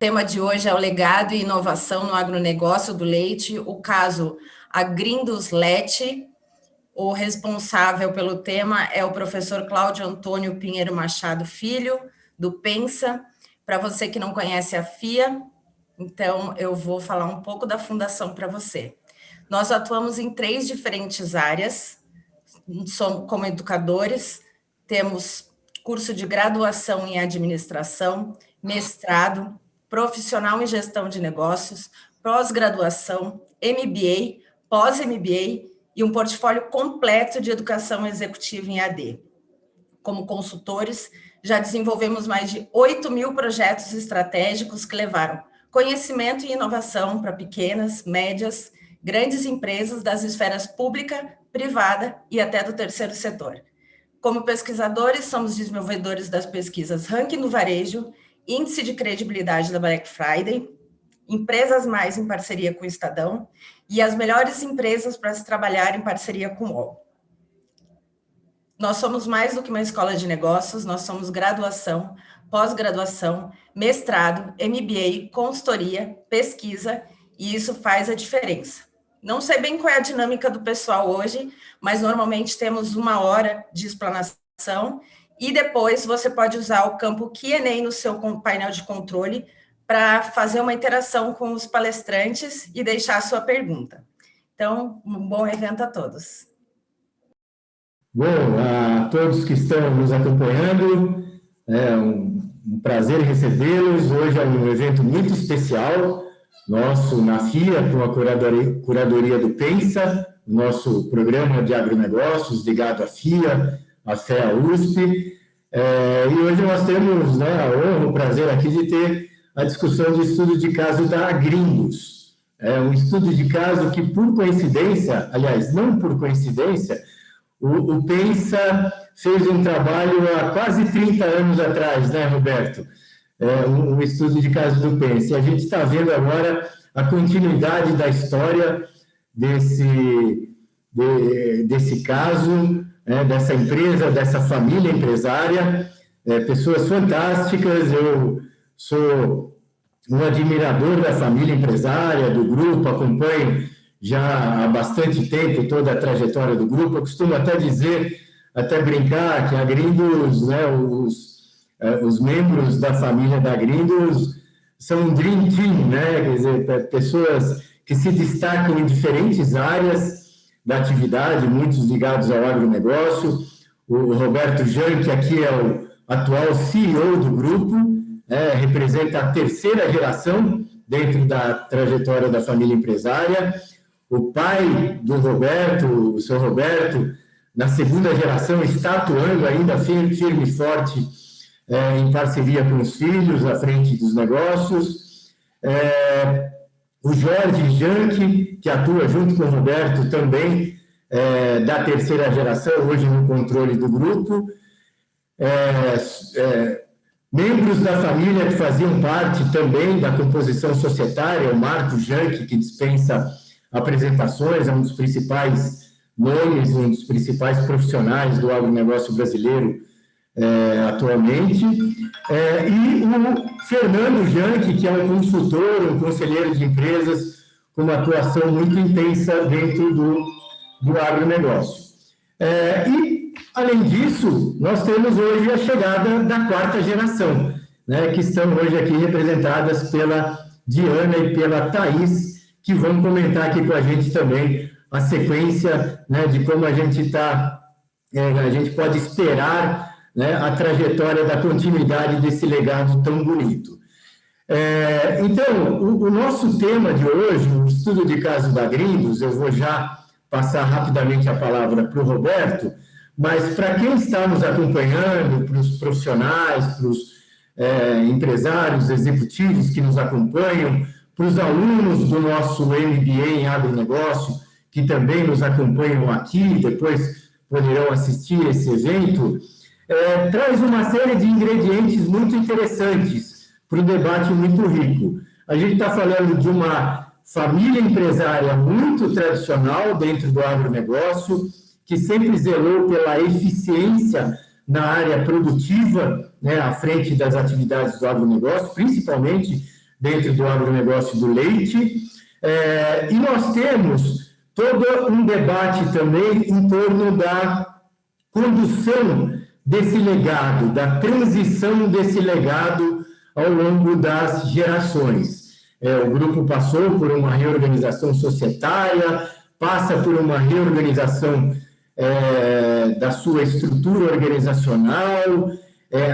tema de hoje é o legado e inovação no agronegócio do leite, o caso Agrindos Lete. O responsável pelo tema é o professor Cláudio Antônio Pinheiro Machado Filho, do Pensa. Para você que não conhece a FIA, então eu vou falar um pouco da fundação para você. Nós atuamos em 3 diferentes áreas, somos como educadores, temos curso de graduação em administração, mestrado, profissional em gestão de negócios, pós-graduação, MBA, pós-MBA e um portfólio completo de educação executiva em AD. Como consultores, já desenvolvemos mais de 8.000 projetos estratégicos que levaram conhecimento e inovação para pequenas, médias, grandes empresas das esferas pública, privada e até do terceiro setor. Como pesquisadores, somos desenvolvedores das pesquisas Ranking do Varejo, Índice de Credibilidade da Black Friday, Empresas Mais em parceria com o Estadão e as melhores empresas para se trabalhar em parceria com o UOL. Nós somos mais do que uma escola de negócios, nós somos graduação, pós-graduação, mestrado, MBA, consultoria, pesquisa, e isso faz a diferença. Não sei bem qual é a dinâmica do pessoal hoje, mas normalmente temos 1 hora de explanação e depois você pode usar o campo Q&A no seu painel de controle para fazer uma interação com os palestrantes e deixar a sua pergunta. Então, um bom evento a todos. Bom, a todos que estão nos acompanhando, é um prazer recebê-los. Hoje é um evento muito especial, nosso na FIA, com a curadoria do Pensa, nosso programa de agronegócios ligado à FIA, à FEA USP. E hoje nós temos a honra, o prazer aqui de ter a discussão de estudo de caso da Agrindos. É um estudo de caso que, por coincidência, aliás, não por coincidência, o Pensa fez um trabalho há quase 30 anos atrás, né, Roberto? Um estudo de caso do Pensa. E a gente está vendo agora a continuidade da história desse caso, dessa empresa, dessa família empresária, pessoas fantásticas. Eu sou um admirador da família empresária, do grupo, acompanho já há bastante tempo toda a trajetória do grupo. Eu costumo até dizer, até brincar, que a Agrindos, os membros da família da Agrindos são um dream team, quer dizer, pessoas que se destacam em diferentes áreas da atividade, muitos ligados ao agronegócio. O Roberto Janck aqui é o atual CEO do grupo, representa a 3ª geração dentro da trajetória da família empresária. O pai do Roberto, o seu Roberto, na 2ª geração, está atuando ainda firme e forte em parceria com os filhos, à frente dos negócios. O Jorge Janck, que atua junto com o Roberto também, da 3ª geração, hoje no controle do grupo. Membros da família que faziam parte também da composição societária, o Marco Janck, que dispensa apresentações, é um dos principais nomes, um dos principais profissionais do agronegócio brasileiro atualmente, e o Fernando Janck, que é um consultor, um conselheiro de empresas com uma atuação muito intensa dentro do agronegócio. E, além disso, nós temos hoje a chegada da 4ª geração, que estão hoje aqui representadas pela Diana e pela Thaís, que vão comentar aqui com a gente também a sequência de como a gente pode esperar a trajetória da continuidade desse legado tão bonito. Então, o nosso tema de hoje, o estudo de caso da Agrindos, eu vou já passar rapidamente a palavra para o Roberto, mas para quem está nos acompanhando, para os profissionais, para os empresários, executivos que nos acompanham, para os alunos do nosso MBA em agronegócio, que também nos acompanham aqui, depois poderão assistir esse evento, traz uma série de ingredientes muito interessantes para o debate muito rico. A gente está falando de uma família empresária muito tradicional dentro do agronegócio, que sempre zelou pela eficiência na área produtiva, à frente das atividades do agronegócio, principalmente dentro do agronegócio do leite. E nós temos todo um debate também em torno da condução desse legado, da transição desse legado ao longo das gerações. O grupo passou por uma reorganização societária, passa por uma reorganização da sua estrutura organizacional,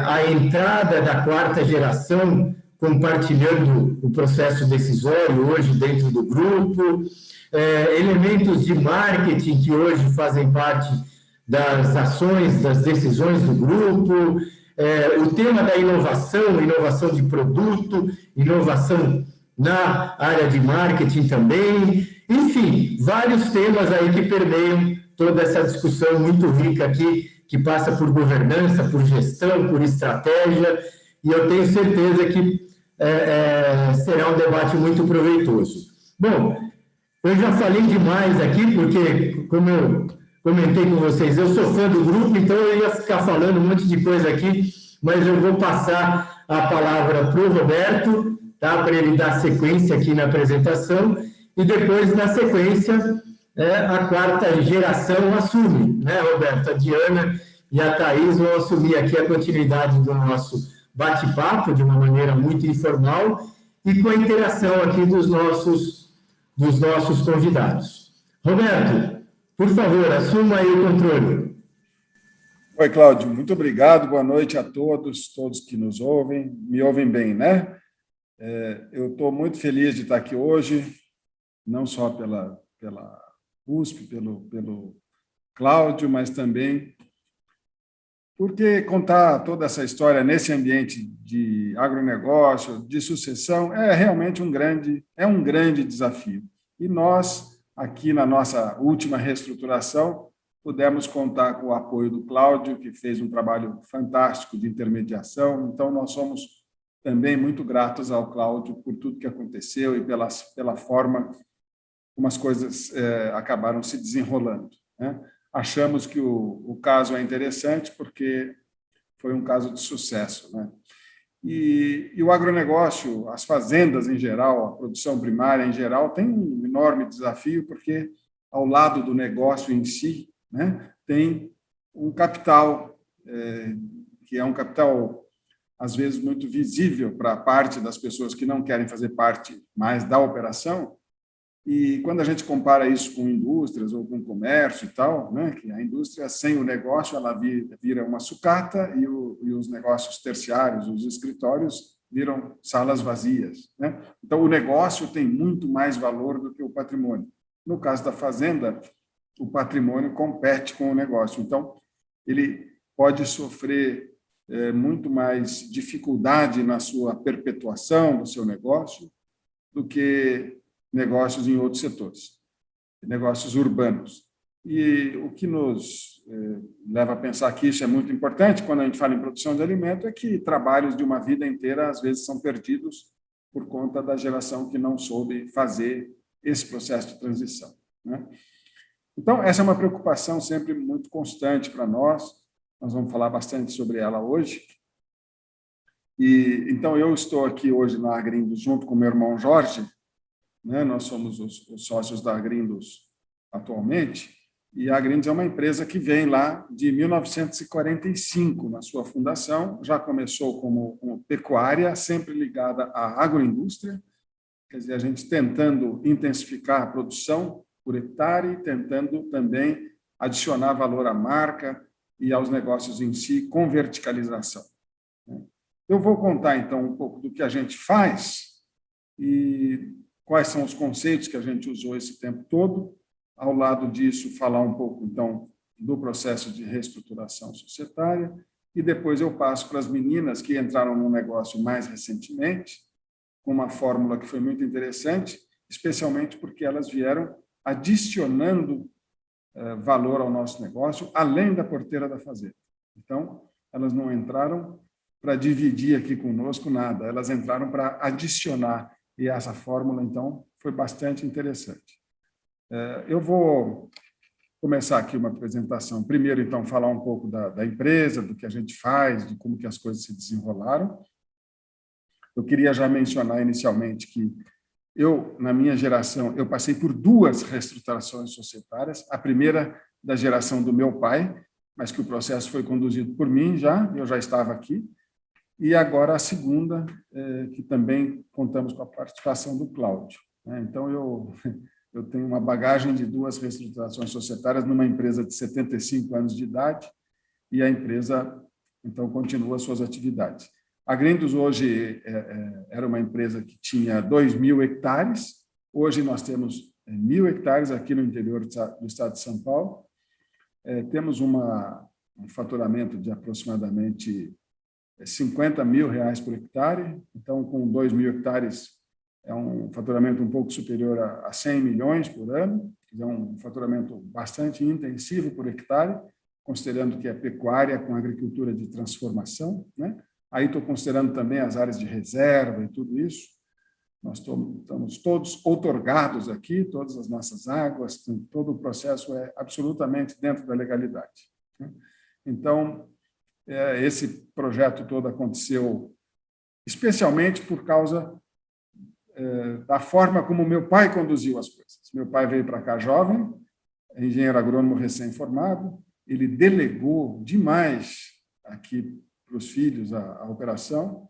a entrada da quarta geração compartilhando o processo decisório hoje dentro do grupo, elementos de marketing que hoje fazem parte das ações, das decisões do grupo, o tema da inovação, inovação de produto, inovação na área de marketing também, enfim, vários temas aí que permeiam toda essa discussão muito rica aqui, que passa por governança, por gestão, por estratégia, e eu tenho certeza que será um debate muito proveitoso. Bom, eu já falei demais aqui, porque, como eu comentei com vocês, eu sou fã do grupo, então eu ia ficar falando um monte de coisa aqui, mas eu vou passar a palavra para o Roberto, tá, para ele dar sequência aqui na apresentação, e depois, na sequência, a quarta geração assume, né, Roberto? A Diana e a Thaís vão assumir aqui a continuidade do nosso bate-papo, de uma maneira muito informal, e com a interação aqui dos nossos convidados. Roberto, por favor, assuma aí o controle. Oi, Cláudio, muito obrigado, boa noite a todos que nos ouvem, me ouvem bem, né? Eu estou muito feliz de estar aqui hoje, não só pela USP, pelo Cláudio, mas também porque contar toda essa história nesse ambiente de agronegócio, de sucessão, é realmente um grande desafio. E nós, aqui na nossa última reestruturação, pudemos contar com o apoio do Cláudio, que fez um trabalho fantástico de intermediação. Então, nós somos também muito gratos ao Cláudio por tudo que aconteceu e pela forma como as coisas acabaram se desenrolando, né? Achamos que o caso é interessante porque foi um caso de sucesso, né? E o agronegócio, as fazendas em geral, a produção primária em geral, tem um enorme desafio porque, ao lado do negócio em si, né, tem um capital, que é um capital, às vezes, muito visível para parte das pessoas que não querem fazer parte mais da operação. E quando a gente compara isso com indústrias ou com comércio e tal, né, que a indústria sem o negócio ela vira uma sucata e os negócios terciários, os escritórios, viram salas vazias, né? Então, o negócio tem muito mais valor do que o patrimônio. No caso da fazenda, o patrimônio compete com o negócio. Então, ele pode sofrer muito mais dificuldade na sua perpetuação do seu negócio do que negócios em outros setores, negócios urbanos. E o que nos leva a pensar que isso é muito importante quando a gente fala em produção de alimento é que trabalhos de uma vida inteira, às vezes, são perdidos por conta da geração que não soube fazer esse processo de transição, né? Então, essa é uma preocupação sempre muito constante para nós. Nós vamos falar bastante sobre ela hoje. Então, eu estou aqui hoje na Agrindos junto com meu irmão Jorge, né? Nós somos os sócios da Agrindos atualmente, e a Agrindos é uma empresa que vem lá de 1945, na sua fundação, já começou como pecuária, sempre ligada à agroindústria, quer dizer, a gente tentando intensificar a produção por hectare, tentando também adicionar valor à marca e aos negócios em si, com verticalização. Eu vou contar, então, um pouco do que a gente faz e quais são os conceitos que a gente usou esse tempo todo. Ao lado disso, falar um pouco, então, do processo de reestruturação societária, e depois eu passo para as meninas que entraram no negócio mais recentemente, com uma fórmula que foi muito interessante, especialmente porque elas vieram adicionando valor ao nosso negócio, além da porteira da fazenda. Então, elas não entraram para dividir aqui conosco nada, elas entraram para adicionar. E essa fórmula, então, foi bastante interessante. Eu vou começar aqui uma apresentação. Primeiro, então, falar um pouco da empresa, do que a gente faz, de como que as coisas se desenrolaram. Eu queria já mencionar inicialmente que eu, na minha geração, eu passei por 2 reestruturações societárias. A primeira da geração do meu pai, mas que o processo foi conduzido por mim eu já estava aqui. E agora a segunda, que também contamos com a participação do Cláudio. Então, eu tenho uma bagagem de 2 reestruturações societárias numa empresa de 75 anos de idade, e a empresa, então, continua suas atividades. A Grindos hoje era uma empresa que tinha 2.000 hectares, hoje nós temos 1.000 hectares aqui no interior do estado de São Paulo. Temos um faturamento de aproximadamente R$50 mil por hectare, então, com 2.000 hectares, é um faturamento um pouco superior a 100 milhões por ano, é um faturamento bastante intensivo por hectare, considerando que é pecuária com agricultura de transformação, né? Aí estou considerando também as áreas de reserva e tudo isso. Nós estamos todos outorgados aqui, todas as nossas águas, todo o processo é absolutamente dentro da legalidade. Então, esse projeto todo aconteceu especialmente por causa da forma como meu pai conduziu as coisas. Meu pai veio para cá jovem, engenheiro agrônomo recém-formado, ele delegou demais aqui para os filhos a operação,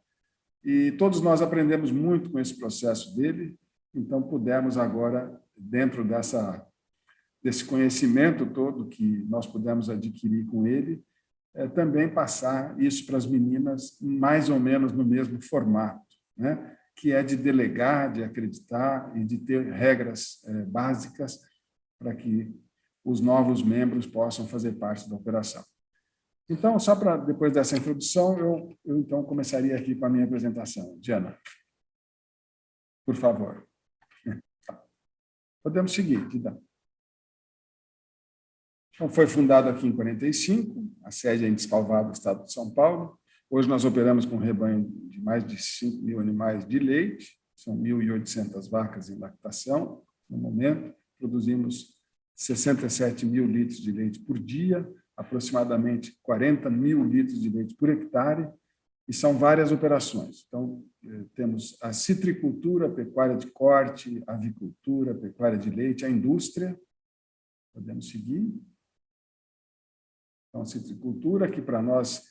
e todos nós aprendemos muito com esse processo dele, então pudemos agora, dentro desse conhecimento todo que nós pudemos adquirir com ele, também passar isso para as meninas mais ou menos no mesmo formato, né? Que é de delegar, de acreditar e de ter regras básicas para que os novos membros possam fazer parte da operação. Então, só para depois dessa introdução, eu então começaria aqui com a minha apresentação. Diana, por favor. Podemos seguir, Dida. Então, foi fundado aqui em 45, a sede é em Descalvado, estado de São Paulo. Hoje nós operamos com um rebanho de mais de 5 mil animais de leite, são 1.800 vacas em lactação no momento. Produzimos 67 mil litros de leite por dia, aproximadamente 40 mil litros de leite por hectare, e são várias operações. Então, temos a citricultura, a pecuária de corte, a avicultura, a pecuária de leite, a indústria. Podemos seguir. Então, a citricultura, que para nós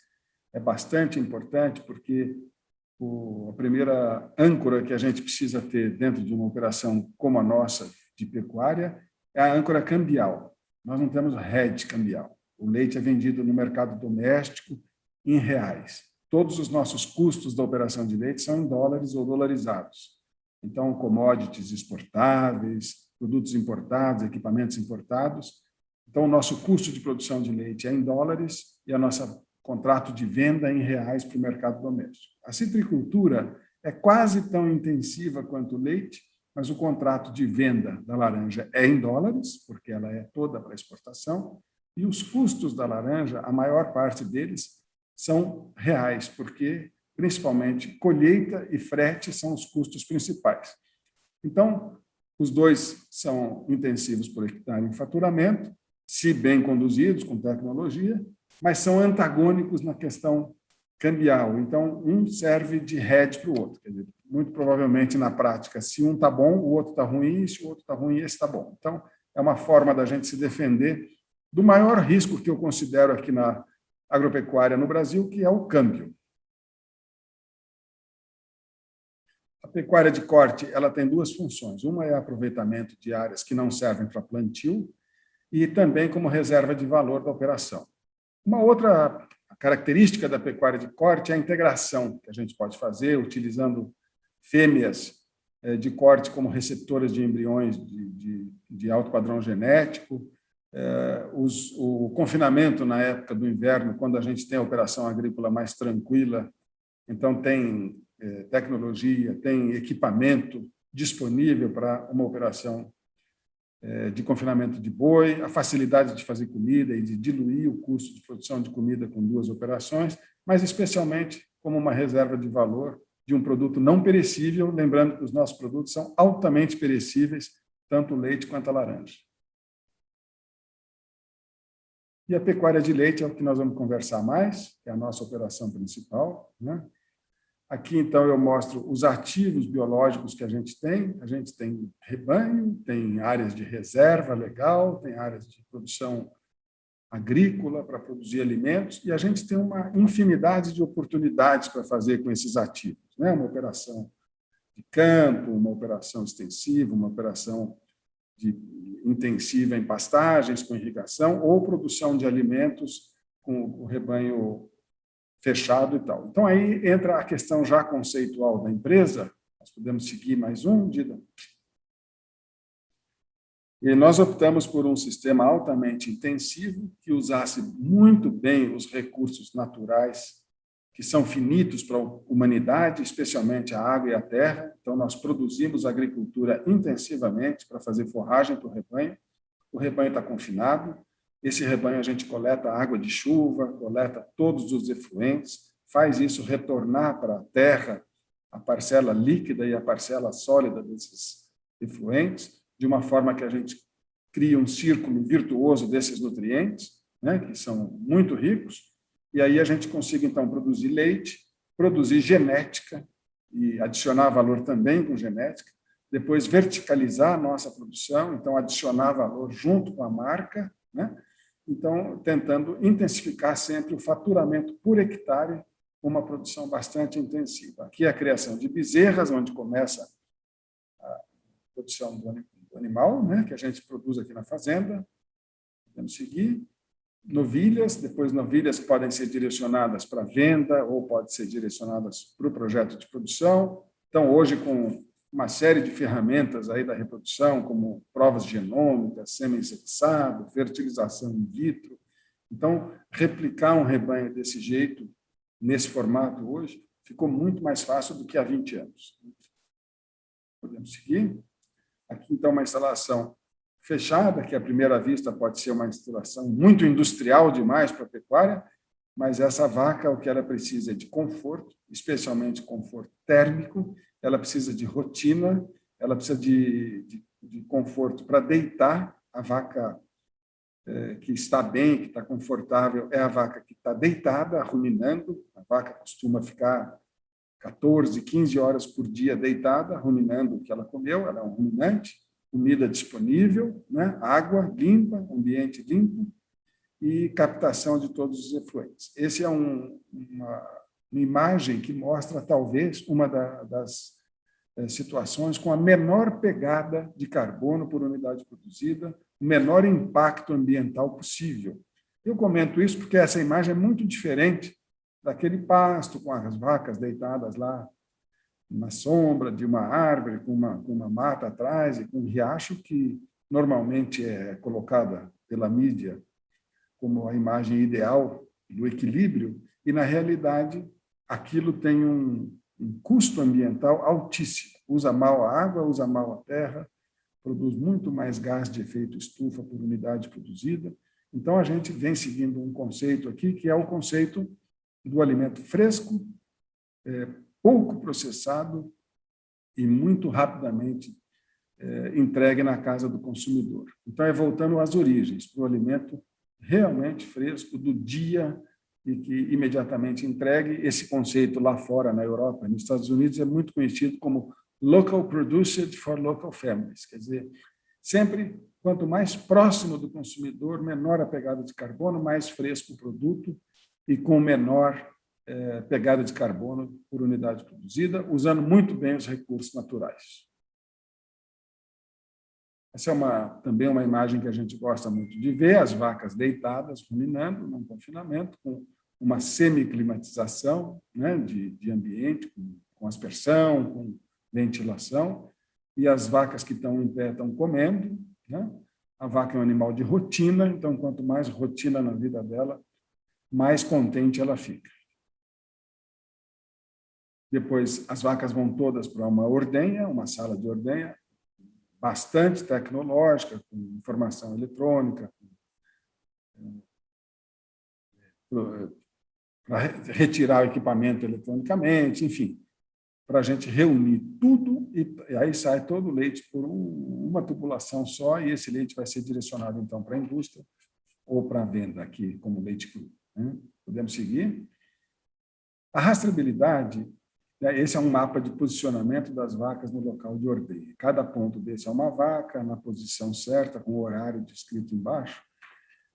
é bastante importante, porque a primeira âncora que a gente precisa ter dentro de uma operação como a nossa de pecuária é a âncora cambial. Nós não temos hedge cambial. O leite é vendido no mercado doméstico em reais. Todos os nossos custos da operação de leite são em dólares ou dolarizados. Então, commodities exportáveis, produtos importados, equipamentos importados. Então, o nosso custo de produção de leite é em dólares e a nossa contrato de venda em reais para o mercado doméstico. A citricultura é quase tão intensiva quanto o leite, mas o contrato de venda da laranja é em dólares, porque ela é toda para exportação, e os custos da laranja, a maior parte deles, são reais, porque, principalmente, colheita e frete são os custos principais. Então, os dois são intensivos por hectare em faturamento, se bem conduzidos, com tecnologia, mas são antagônicos na questão cambial. Então, um serve de hedge para o outro. Quer dizer, muito provavelmente, na prática, se um está bom, o outro está ruim, se o outro está ruim, esse está bom. Então, é uma forma da gente se defender do maior risco que eu considero aqui na agropecuária no Brasil, que é o câmbio. A pecuária de corte ela tem 2 funções. Uma é aproveitamento de áreas que não servem para plantio e também como reserva de valor da operação. Uma outra característica da pecuária de corte é a integração que a gente pode fazer utilizando fêmeas de corte como receptoras de embriões de alto padrão genético, o confinamento na época do inverno, quando a gente tem a operação agrícola mais tranquila, então tem tecnologia, tem equipamento disponível para uma operação de confinamento de boi, a facilidade de fazer comida e de diluir o custo de produção de comida com 2 operações, mas especialmente como uma reserva de valor de um produto não perecível, lembrando que os nossos produtos são altamente perecíveis, tanto o leite quanto a laranja. E a pecuária de leite é o que nós vamos conversar mais, que é a nossa operação principal, né? Aqui, então, eu mostro os ativos biológicos que a gente tem. A gente tem rebanho, tem áreas de reserva legal, tem áreas de produção agrícola para produzir alimentos, e a gente tem uma infinidade de oportunidades para fazer com esses ativos, né? Uma operação de campo, uma operação extensiva, uma operação intensiva em pastagens, com irrigação, ou produção de alimentos com o rebanho fechado e tal. Então, aí entra a questão já conceitual da empresa. Nós podemos seguir mais um, Dida. E nós optamos por um sistema altamente intensivo, que usasse muito bem os recursos naturais, que são finitos para a humanidade, especialmente a água e a terra. Então, nós produzimos agricultura intensivamente para fazer forragem para o rebanho. O rebanho está confinado. Esse rebanho a gente coleta água de chuva, coleta todos os efluentes, faz isso retornar para a terra, a parcela líquida e a parcela sólida desses efluentes, de uma forma que a gente cria um círculo virtuoso desses nutrientes, né, que são muito ricos, e aí a gente consiga, então, produzir leite, produzir genética, e adicionar valor também com genética, depois verticalizar a nossa produção, então adicionar valor junto com a marca, né? Então, tentando intensificar sempre o faturamento por hectare, com uma produção bastante intensiva. Aqui é a criação de bezerras, onde começa a produção do animal, né, que a gente produz aqui na fazenda. Podemos seguir. Novilhas, depois novilhas que podem ser direcionadas para venda ou podem ser direcionadas para o projeto de produção. Então, hoje, com uma série de ferramentas aí da reprodução, como provas genômicas, sêmen-sexado, fertilização in vitro. Então, replicar um rebanho desse jeito, nesse formato hoje, ficou muito mais fácil do que há 20 anos. Podemos seguir. Aqui, então, uma instalação fechada, que à primeira vista pode ser uma instalação muito industrial demais para a pecuária, mas essa vaca, o que ela precisa é de conforto, especialmente conforto térmico, ela precisa de rotina, ela precisa de conforto para deitar. A vaca que está bem, que está confortável, é a vaca que está deitada, ruminando. A vaca costuma ficar 14, 15 horas por dia deitada, ruminando o que ela comeu, ela é um ruminante, comida disponível, né? Água limpa, ambiente limpo e captação de todos os efluentes. Esse é uma imagem que mostra, talvez, uma das situações com a menor pegada de carbono por unidade produzida, o menor impacto ambiental possível. Eu comento isso porque essa imagem é muito diferente daquele pasto com as vacas deitadas lá na sombra de uma árvore, com uma mata atrás e com um riacho, que normalmente é colocada pela mídia como a imagem ideal do equilíbrio, e, na realidade, aquilo tem um custo ambiental altíssimo. Usa mal a água, usa mal a terra, produz muito mais gás de efeito estufa por unidade produzida. Então, a gente vem seguindo um conceito aqui, que é o conceito do alimento fresco, pouco processado e muito rapidamente entregue na casa do consumidor. Então, é voltando às origens, para o alimento realmente fresco, do dia, e que imediatamente entregue. Esse conceito lá fora, na Europa, nos Estados Unidos, é muito conhecido como local produced for local families. Quer dizer, sempre, quanto mais próximo do consumidor, menor a pegada de carbono, mais fresco o produto e com menor pegada de carbono por unidade produzida, usando muito bem os recursos naturais. Essa é também uma imagem que a gente gosta muito de ver, as vacas deitadas, ruminando, num confinamento, com uma semiclimatização, né, de ambiente, com aspersão, com ventilação, e as vacas que estão em pé estão comendo, né? A vaca é um animal de rotina, então, quanto mais rotina na vida dela, mais contente ela fica. Depois, as vacas vão todas para uma ordenha, uma sala de ordenha, bastante tecnológica, com informação eletrônica, para retirar o equipamento eletronicamente, enfim, para a gente reunir tudo e aí sai todo o leite por uma tubulação só, e esse leite vai ser direcionado, então, para a indústria ou para a venda aqui, como leite cru, né? Podemos seguir? A rastreabilidade Esse é um mapa de posicionamento das vacas no local de ordenha. Cada ponto desse é uma vaca, na posição certa, com o horário descrito embaixo.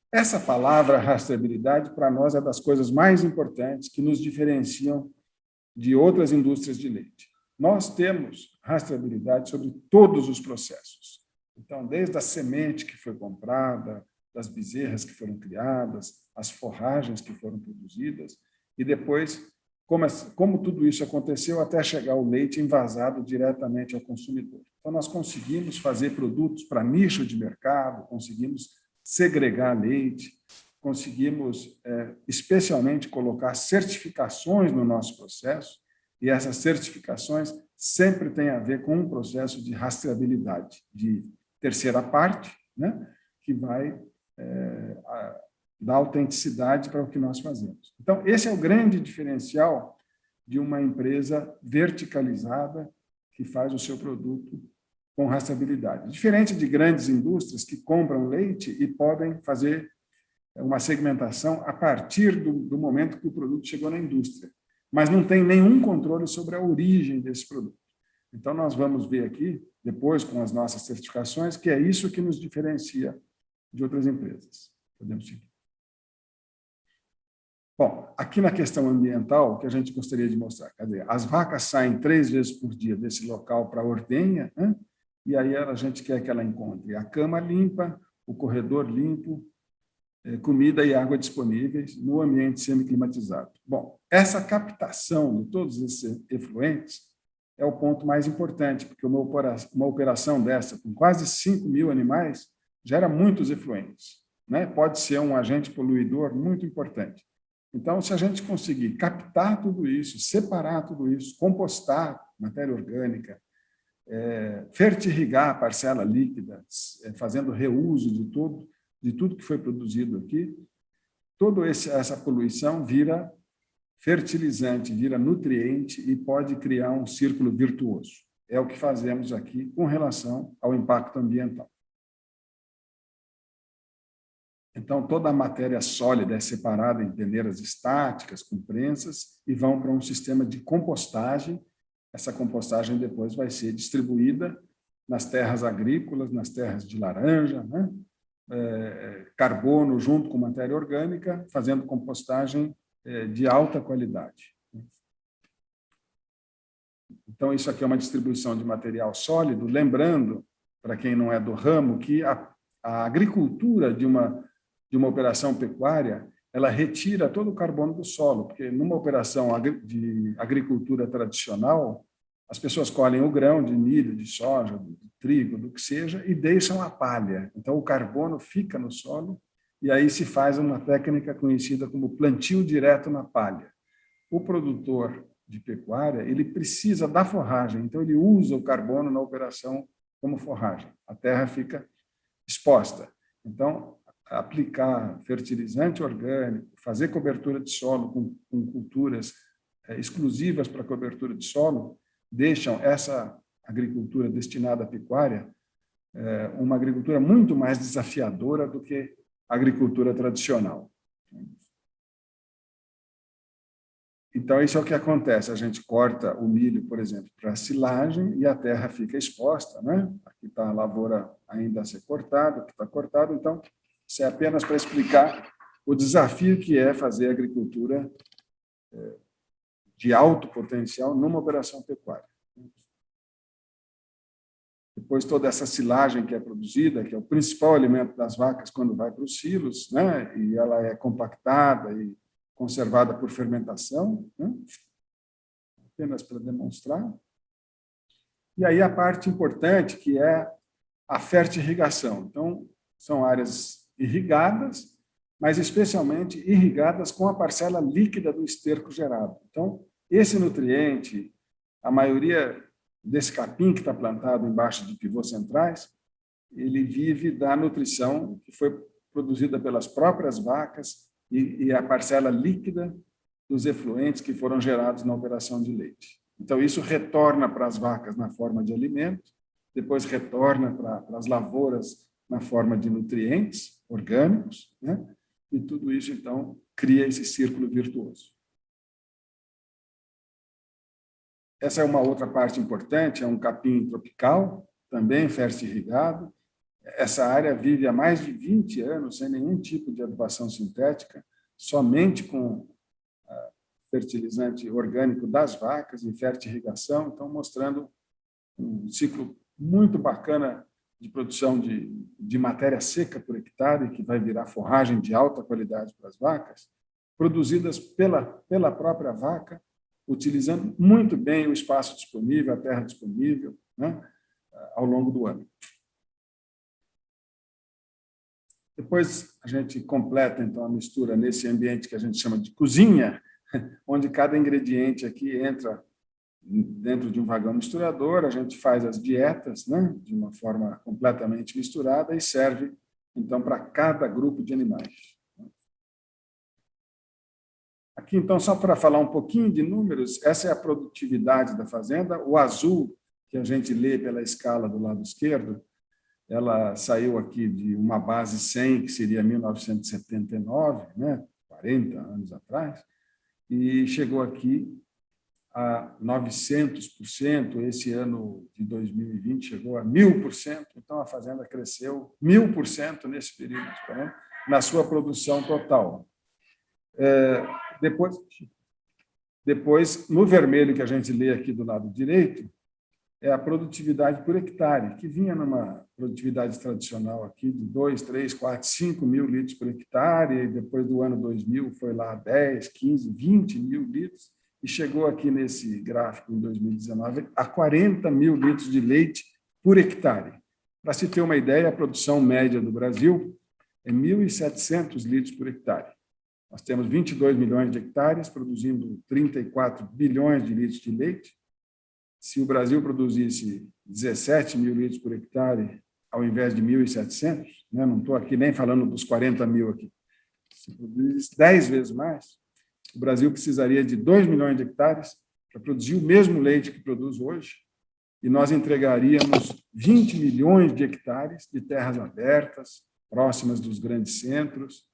Essa palavra, rastreabilidade, para nós é das coisas mais importantes que nos diferenciam de outras indústrias de leite. Nós temos rastreabilidade sobre todos os processos. Então, desde a semente que foi comprada, das bezerras que foram criadas, as forragens que foram produzidas, e depois como tudo isso aconteceu até chegar o leite envasado diretamente ao consumidor. Então, nós conseguimos fazer produtos para nicho de mercado, conseguimos segregar leite, conseguimos especialmente colocar certificações no nosso processo, e essas certificações sempre têm a ver com um processo de rastreabilidade, de terceira parte, né, que vai dar autenticidade para o que nós fazemos. Então, esse é o grande diferencial de uma empresa verticalizada que faz o seu produto com rastreabilidade. Diferente de grandes indústrias que compram leite e podem fazer uma segmentação a partir do momento que o produto chegou na indústria, mas não tem nenhum controle sobre a origem desse produto. Então, nós vamos ver aqui, depois, com as nossas certificações, que é isso que nos diferencia de outras empresas. Podemos seguir. Bom, aqui na questão ambiental, o que a gente gostaria de mostrar, quer dizer, as vacas saem 3 vezes por dia desse local para a ordenha, né? E aí a gente quer que ela encontre a cama limpa, o corredor limpo, comida e água disponíveis no ambiente semi-climatizado. Bom, essa captação de todos esses efluentes é o ponto mais importante, porque uma operação dessa, com quase 5.000 animais, gera muitos efluentes, né? Pode ser um agente poluidor muito importante. Então, se a gente conseguir captar tudo isso, separar tudo isso, compostar matéria orgânica, fertirrigar a parcela líquida, fazendo reuso de tudo que foi produzido aqui, toda essa poluição vira fertilizante, vira nutriente e pode criar um círculo virtuoso. É o que fazemos aqui com relação ao impacto ambiental. Então, toda a matéria sólida é separada em peneiras estáticas, com prensas, e vão para um sistema de compostagem. Essa compostagem depois vai ser distribuída nas terras agrícolas, nas terras de laranja, né? Carbono junto com matéria orgânica, fazendo compostagem de alta qualidade. Então, isso aqui é uma distribuição de material sólido, lembrando, para quem não é do ramo, que a agricultura de uma operação pecuária, ela retira todo o carbono do solo, porque numa operação de agricultura tradicional, as pessoas colhem o grão de milho, de soja, de trigo, do que seja, e deixam a palha. Então, o carbono fica no solo, e aí se faz uma técnica conhecida como plantio direto na palha. O produtor de pecuária, ele precisa da forragem, então ele usa o carbono na operação como forragem. A terra fica exposta. Então, aplicar fertilizante orgânico, fazer cobertura de solo com culturas exclusivas para cobertura de solo, deixam essa agricultura destinada à pecuária uma agricultura muito mais desafiadora do que a agricultura tradicional. Então, isso é o que acontece. A gente corta o milho, por exemplo, para silagem e a terra fica exposta, né? Aqui está a lavoura ainda a ser cortada, aqui está cortado. Então, isso é apenas para explicar o desafio que é fazer agricultura de alto potencial numa operação pecuária. Depois, toda essa silagem que é produzida, que é o principal alimento das vacas quando vai para os silos, né? E ela é compactada e conservada por fermentação, né? Apenas para demonstrar. E aí a parte importante, que é a fertirrigação. Então, são áreas irrigadas, mas especialmente irrigadas com a parcela líquida do esterco gerado. Então, esse nutriente, a maioria desse capim que está plantado embaixo de pivôs centrais, ele vive da nutrição que foi produzida pelas próprias vacas e a parcela líquida dos efluentes que foram gerados na operação de leite. Então, isso retorna para as vacas na forma de alimento, depois retorna para as lavouras na forma de nutrientes orgânicos, né? E tudo isso, então, cria esse círculo virtuoso. Essa é uma outra parte importante, é um capim tropical, também fertirrigado. Essa área vive há mais de 20 anos sem nenhum tipo de adubação sintética, somente com fertilizante orgânico das vacas e fertirrigação, então mostrando um ciclo muito bacana de produção de matéria seca por hectare, que vai virar forragem de alta qualidade para as vacas, produzidas pela própria vaca, utilizando muito bem o espaço disponível, a terra disponível, né, ao longo do ano. Depois a gente completa, então, a mistura nesse ambiente que a gente chama de cozinha, onde cada ingrediente aqui entra dentro de um vagão misturador, a gente faz as dietas, né, de uma forma completamente misturada e serve, então, para cada grupo de animais. Aqui, então, só para falar um pouquinho de números, essa é a produtividade da fazenda. O azul, que a gente lê pela escala do lado esquerdo, ela saiu aqui de uma base 100, que seria 1979, né, 40 anos atrás, e chegou aqui a 900%. Esse ano de 2020 chegou a 1.000%. Então, a fazenda cresceu 1.000% nesse período, né, na sua produção total. Depois, no vermelho que a gente lê aqui do lado direito, é a produtividade por hectare, que vinha numa produtividade tradicional aqui de 2, 3, 4, 5 mil litros por hectare, e depois do ano 2000 foi lá 10, 15, 20 mil litros, e chegou aqui nesse gráfico, em 2019, a 40 mil litros de leite por hectare. Para se ter uma ideia, a produção média do Brasil é 1.700 litros por hectare. Nós temos 22 milhões de hectares, produzindo 34 bilhões de litros de leite. Se o Brasil produzisse 17 mil litros por hectare, ao invés de 1.700, né, não estou aqui nem falando dos 40 mil aqui, se produzisse 10 vezes mais, o Brasil precisaria de 2 milhões de hectares para produzir o mesmo leite que produz hoje, e nós entregaríamos 20 milhões de hectares de terras abertas, próximas dos grandes centros,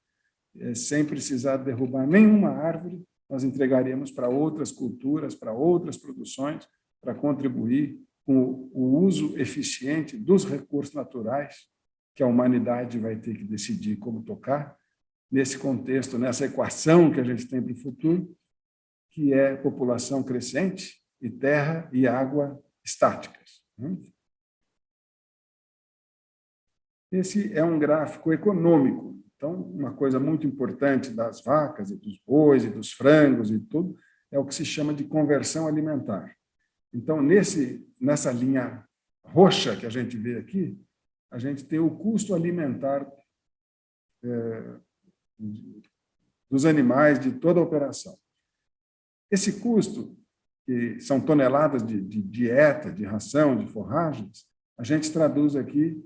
sem precisar derrubar nenhuma árvore. Nós entregaríamos para outras culturas, para outras produções, para contribuir com o uso eficiente dos recursos naturais que a humanidade vai ter que decidir como tocar, nesse contexto, nessa equação que a gente tem para o futuro, que é população crescente e terra e água estáticas. Esse é um gráfico econômico. Então, uma coisa muito importante das vacas e dos bois e dos frangos e tudo é o que se chama de conversão alimentar. Então, nessa linha roxa que a gente vê aqui, a gente tem o custo alimentar dos animais de toda a operação. Esse custo, que são toneladas de dieta, de ração, de forragens, a gente traduz aqui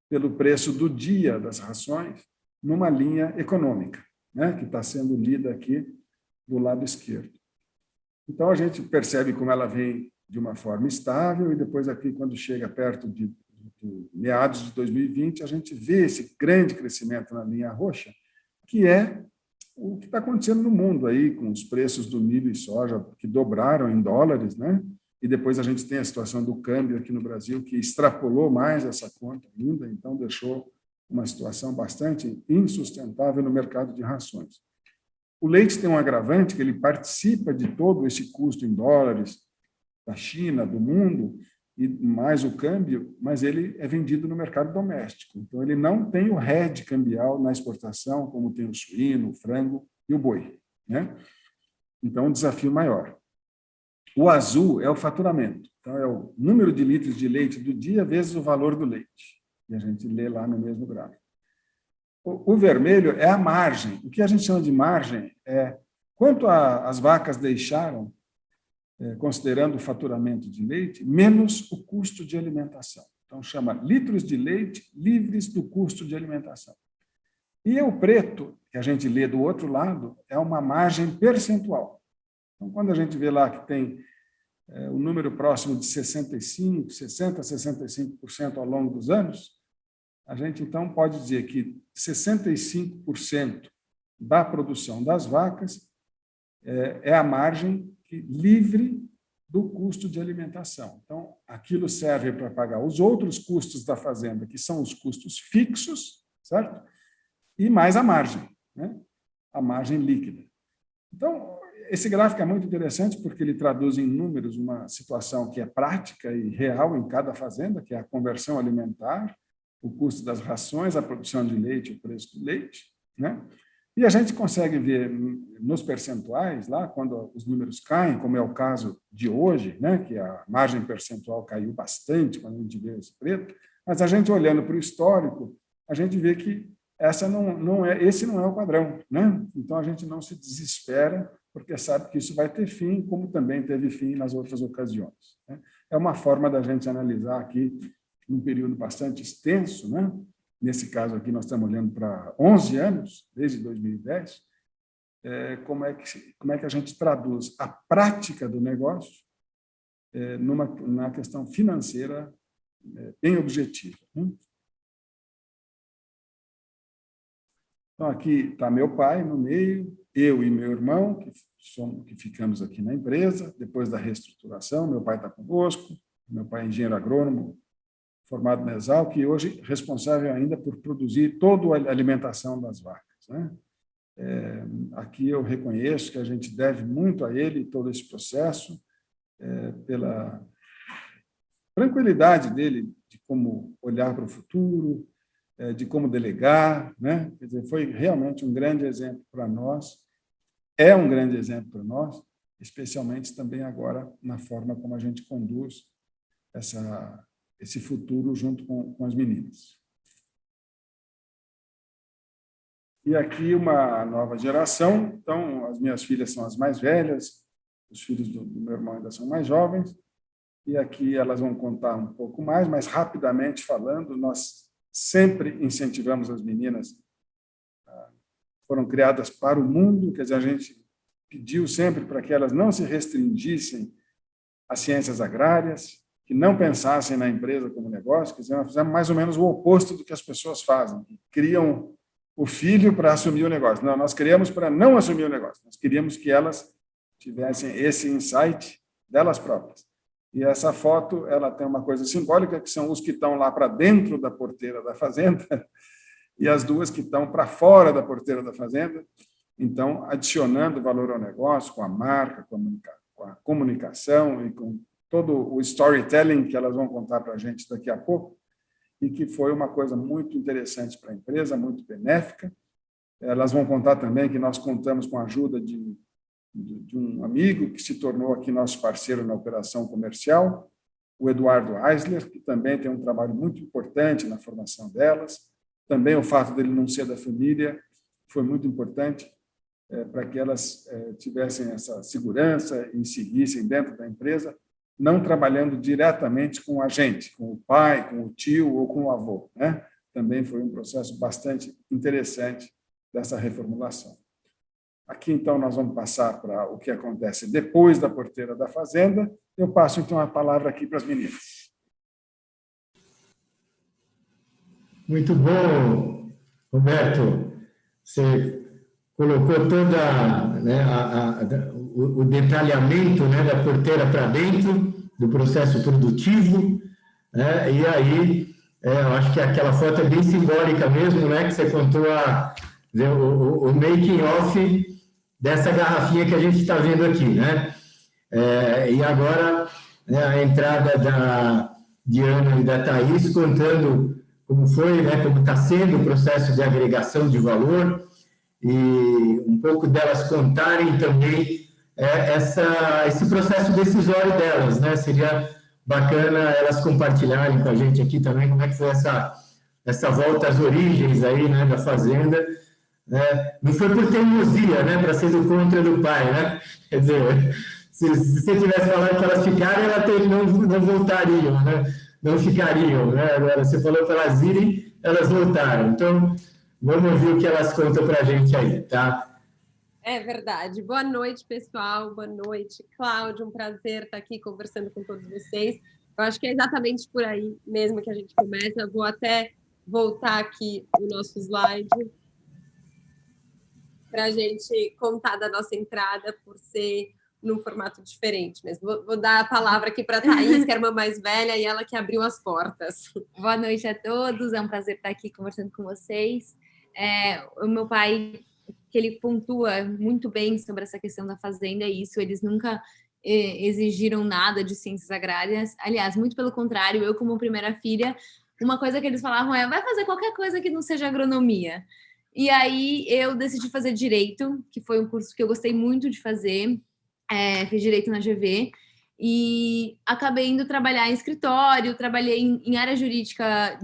pelo preço do dia das rações numa linha econômica, né, que está sendo lida aqui do lado esquerdo. Então, a gente percebe como ela vem de uma forma estável, e depois aqui, quando chega perto de meados de 2020, a gente vê esse grande crescimento na linha roxa, que é o que está acontecendo no mundo aí, com os preços do milho e soja que dobraram em dólares, né? E depois a gente tem a situação do câmbio aqui no Brasil, que extrapolou mais essa conta ainda, então deixou uma situação bastante insustentável no mercado de rações. O leite tem um agravante, que ele participa de todo esse custo em dólares da China, do mundo, e mais o câmbio, mas ele é vendido no mercado doméstico. Então, ele não tem o hedge cambial na exportação, como tem o suíno, o frango e o boi, né? Então, um desafio maior. O azul é o faturamento. Então, é o número de litros de leite do dia vezes o valor do leite. E a gente lê lá no mesmo gráfico. O vermelho é a margem. O que a gente chama de margem é quanto as vacas deixaram, considerando o faturamento de leite, menos o custo de alimentação. Então, chama litros de leite livres do custo de alimentação. E o preto, que a gente lê do outro lado, é uma margem percentual. Então, quando a gente vê lá que tem um número próximo de 60% a 65% ao longo dos anos, a gente, então, pode dizer que 65% da produção das vacas é a margem livre do custo de alimentação. Então, aquilo serve para pagar os outros custos da fazenda, que são os custos fixos, certo? E mais a margem, né? A margem líquida. Então, esse gráfico é muito interessante porque ele traduz em números uma situação que é prática e real em cada fazenda, que é a conversão alimentar, o custo das rações, a produção de leite, o preço do leite, né? E a gente consegue ver nos percentuais, lá, quando os números caem, como é o caso de hoje, né, que a margem percentual caiu bastante quando a gente vê esse preto, mas a gente olhando para o histórico, a gente vê que esse não é o padrão, né? Então, a gente não se desespera, porque sabe que isso vai ter fim, como também teve fim nas outras ocasiões, né? É uma forma da gente analisar aqui, num período bastante extenso, né? Nesse caso aqui, nós estamos olhando para 11 anos, desde 2010, como é que a gente traduz a prática do negócio na questão financeira bem objetiva, né? Então, aqui está meu pai no meio, eu e meu irmão, que ficamos aqui na empresa, depois da reestruturação, meu pai está conosco, meu pai é engenheiro agrônomo, formado na Exalc, e hoje responsável ainda por produzir toda a alimentação das vacas, né? Aqui eu reconheço que a gente deve muito a ele todo esse processo, pela tranquilidade dele de como olhar para o futuro, de como delegar, né? Quer dizer, foi realmente um grande exemplo para nós, é um grande exemplo para nós, especialmente também agora na forma como a gente conduz esse futuro junto com as meninas. E aqui uma nova geração, então as minhas filhas são as mais velhas, os filhos do meu irmão ainda são mais jovens, e aqui elas vão contar um pouco mais, mas rapidamente falando, nós sempre incentivamos as meninas, foram criadas para o mundo, quer dizer, a gente pediu sempre para que elas não se restringissem às ciências agrárias, que não pensassem na empresa como negócio, quer dizer, nós fizemos mais ou menos o oposto do que as pessoas fazem, que criam o filho para assumir o negócio. Não, nós criamos para não assumir o negócio, nós queríamos que elas tivessem esse insight delas próprias. E essa foto, ela tem uma coisa simbólica, que são os que estão lá para dentro da porteira da fazenda e as duas que estão para fora da porteira da fazenda, então, adicionando valor ao negócio, com a marca, com a comunicação e com todo o storytelling que elas vão contar para a gente daqui a pouco, e que foi uma coisa muito interessante para a empresa, muito benéfica. Elas vão contar também que nós contamos com a ajuda de um amigo que se tornou aqui nosso parceiro na operação comercial, o Eduardo Eisler, que também tem um trabalho muito importante na formação delas. Também o fato dele não ser da família foi muito importante para que elas tivessem essa segurança e seguissem dentro da empresa, não trabalhando diretamente com a gente, com o pai, com o tio ou com o avô, né? Também foi um processo bastante interessante dessa reformulação. Aqui, então, nós vamos passar para o que acontece depois da porteira da fazenda. Eu passo, então, a palavra aqui para as meninas. Muito bom, Roberto. Você colocou toda, né, o detalhamento, né, da porteira para dentro, do processo produtivo, né, e aí eu acho que aquela foto é bem simbólica mesmo, né, que você contou o making of dessa garrafinha que a gente está vendo aqui, né? E agora, né, a entrada da Diana e da Thaís contando como foi, né, como está sendo o processo de agregação de valor, e um pouco delas contarem também esse processo decisório delas, né? Seria bacana elas compartilharem com a gente aqui também como é que foi essa volta às origens aí, né, da fazenda, né? Não foi por teimosia, né, para ser do contra do pai, né? Quer dizer, se você tivesse falado que elas ficarem, não voltariam, né? Não ficariam, né? Agora, você falou para elas irem, elas voltaram. Então, vamos ouvir o que elas contam para a gente aí, tá? É verdade. Boa noite, pessoal. Boa noite, Cláudio. Um prazer estar aqui conversando com todos vocês. Eu acho que é exatamente por aí mesmo que a gente começa. Eu vou até voltar aqui o nosso slide para a gente contar da nossa entrada, por ser num formato diferente mesmo. Vou dar a palavra aqui para a Thaís, que é a irmã mais velha, e ela que abriu as portas. Boa noite a todos, é um prazer estar aqui conversando com vocês. O meu pai, que ele pontua muito bem sobre essa questão da fazenda, é isso, eles nunca exigiram nada de ciências agrárias, aliás, muito pelo contrário, eu como primeira filha, uma coisa que eles falavam vai fazer qualquer coisa que não seja agronomia. E aí eu decidi fazer Direito, que foi um curso que eu gostei muito de fazer, fiz Direito na GV, e acabei indo trabalhar em escritório, trabalhei em área jurídica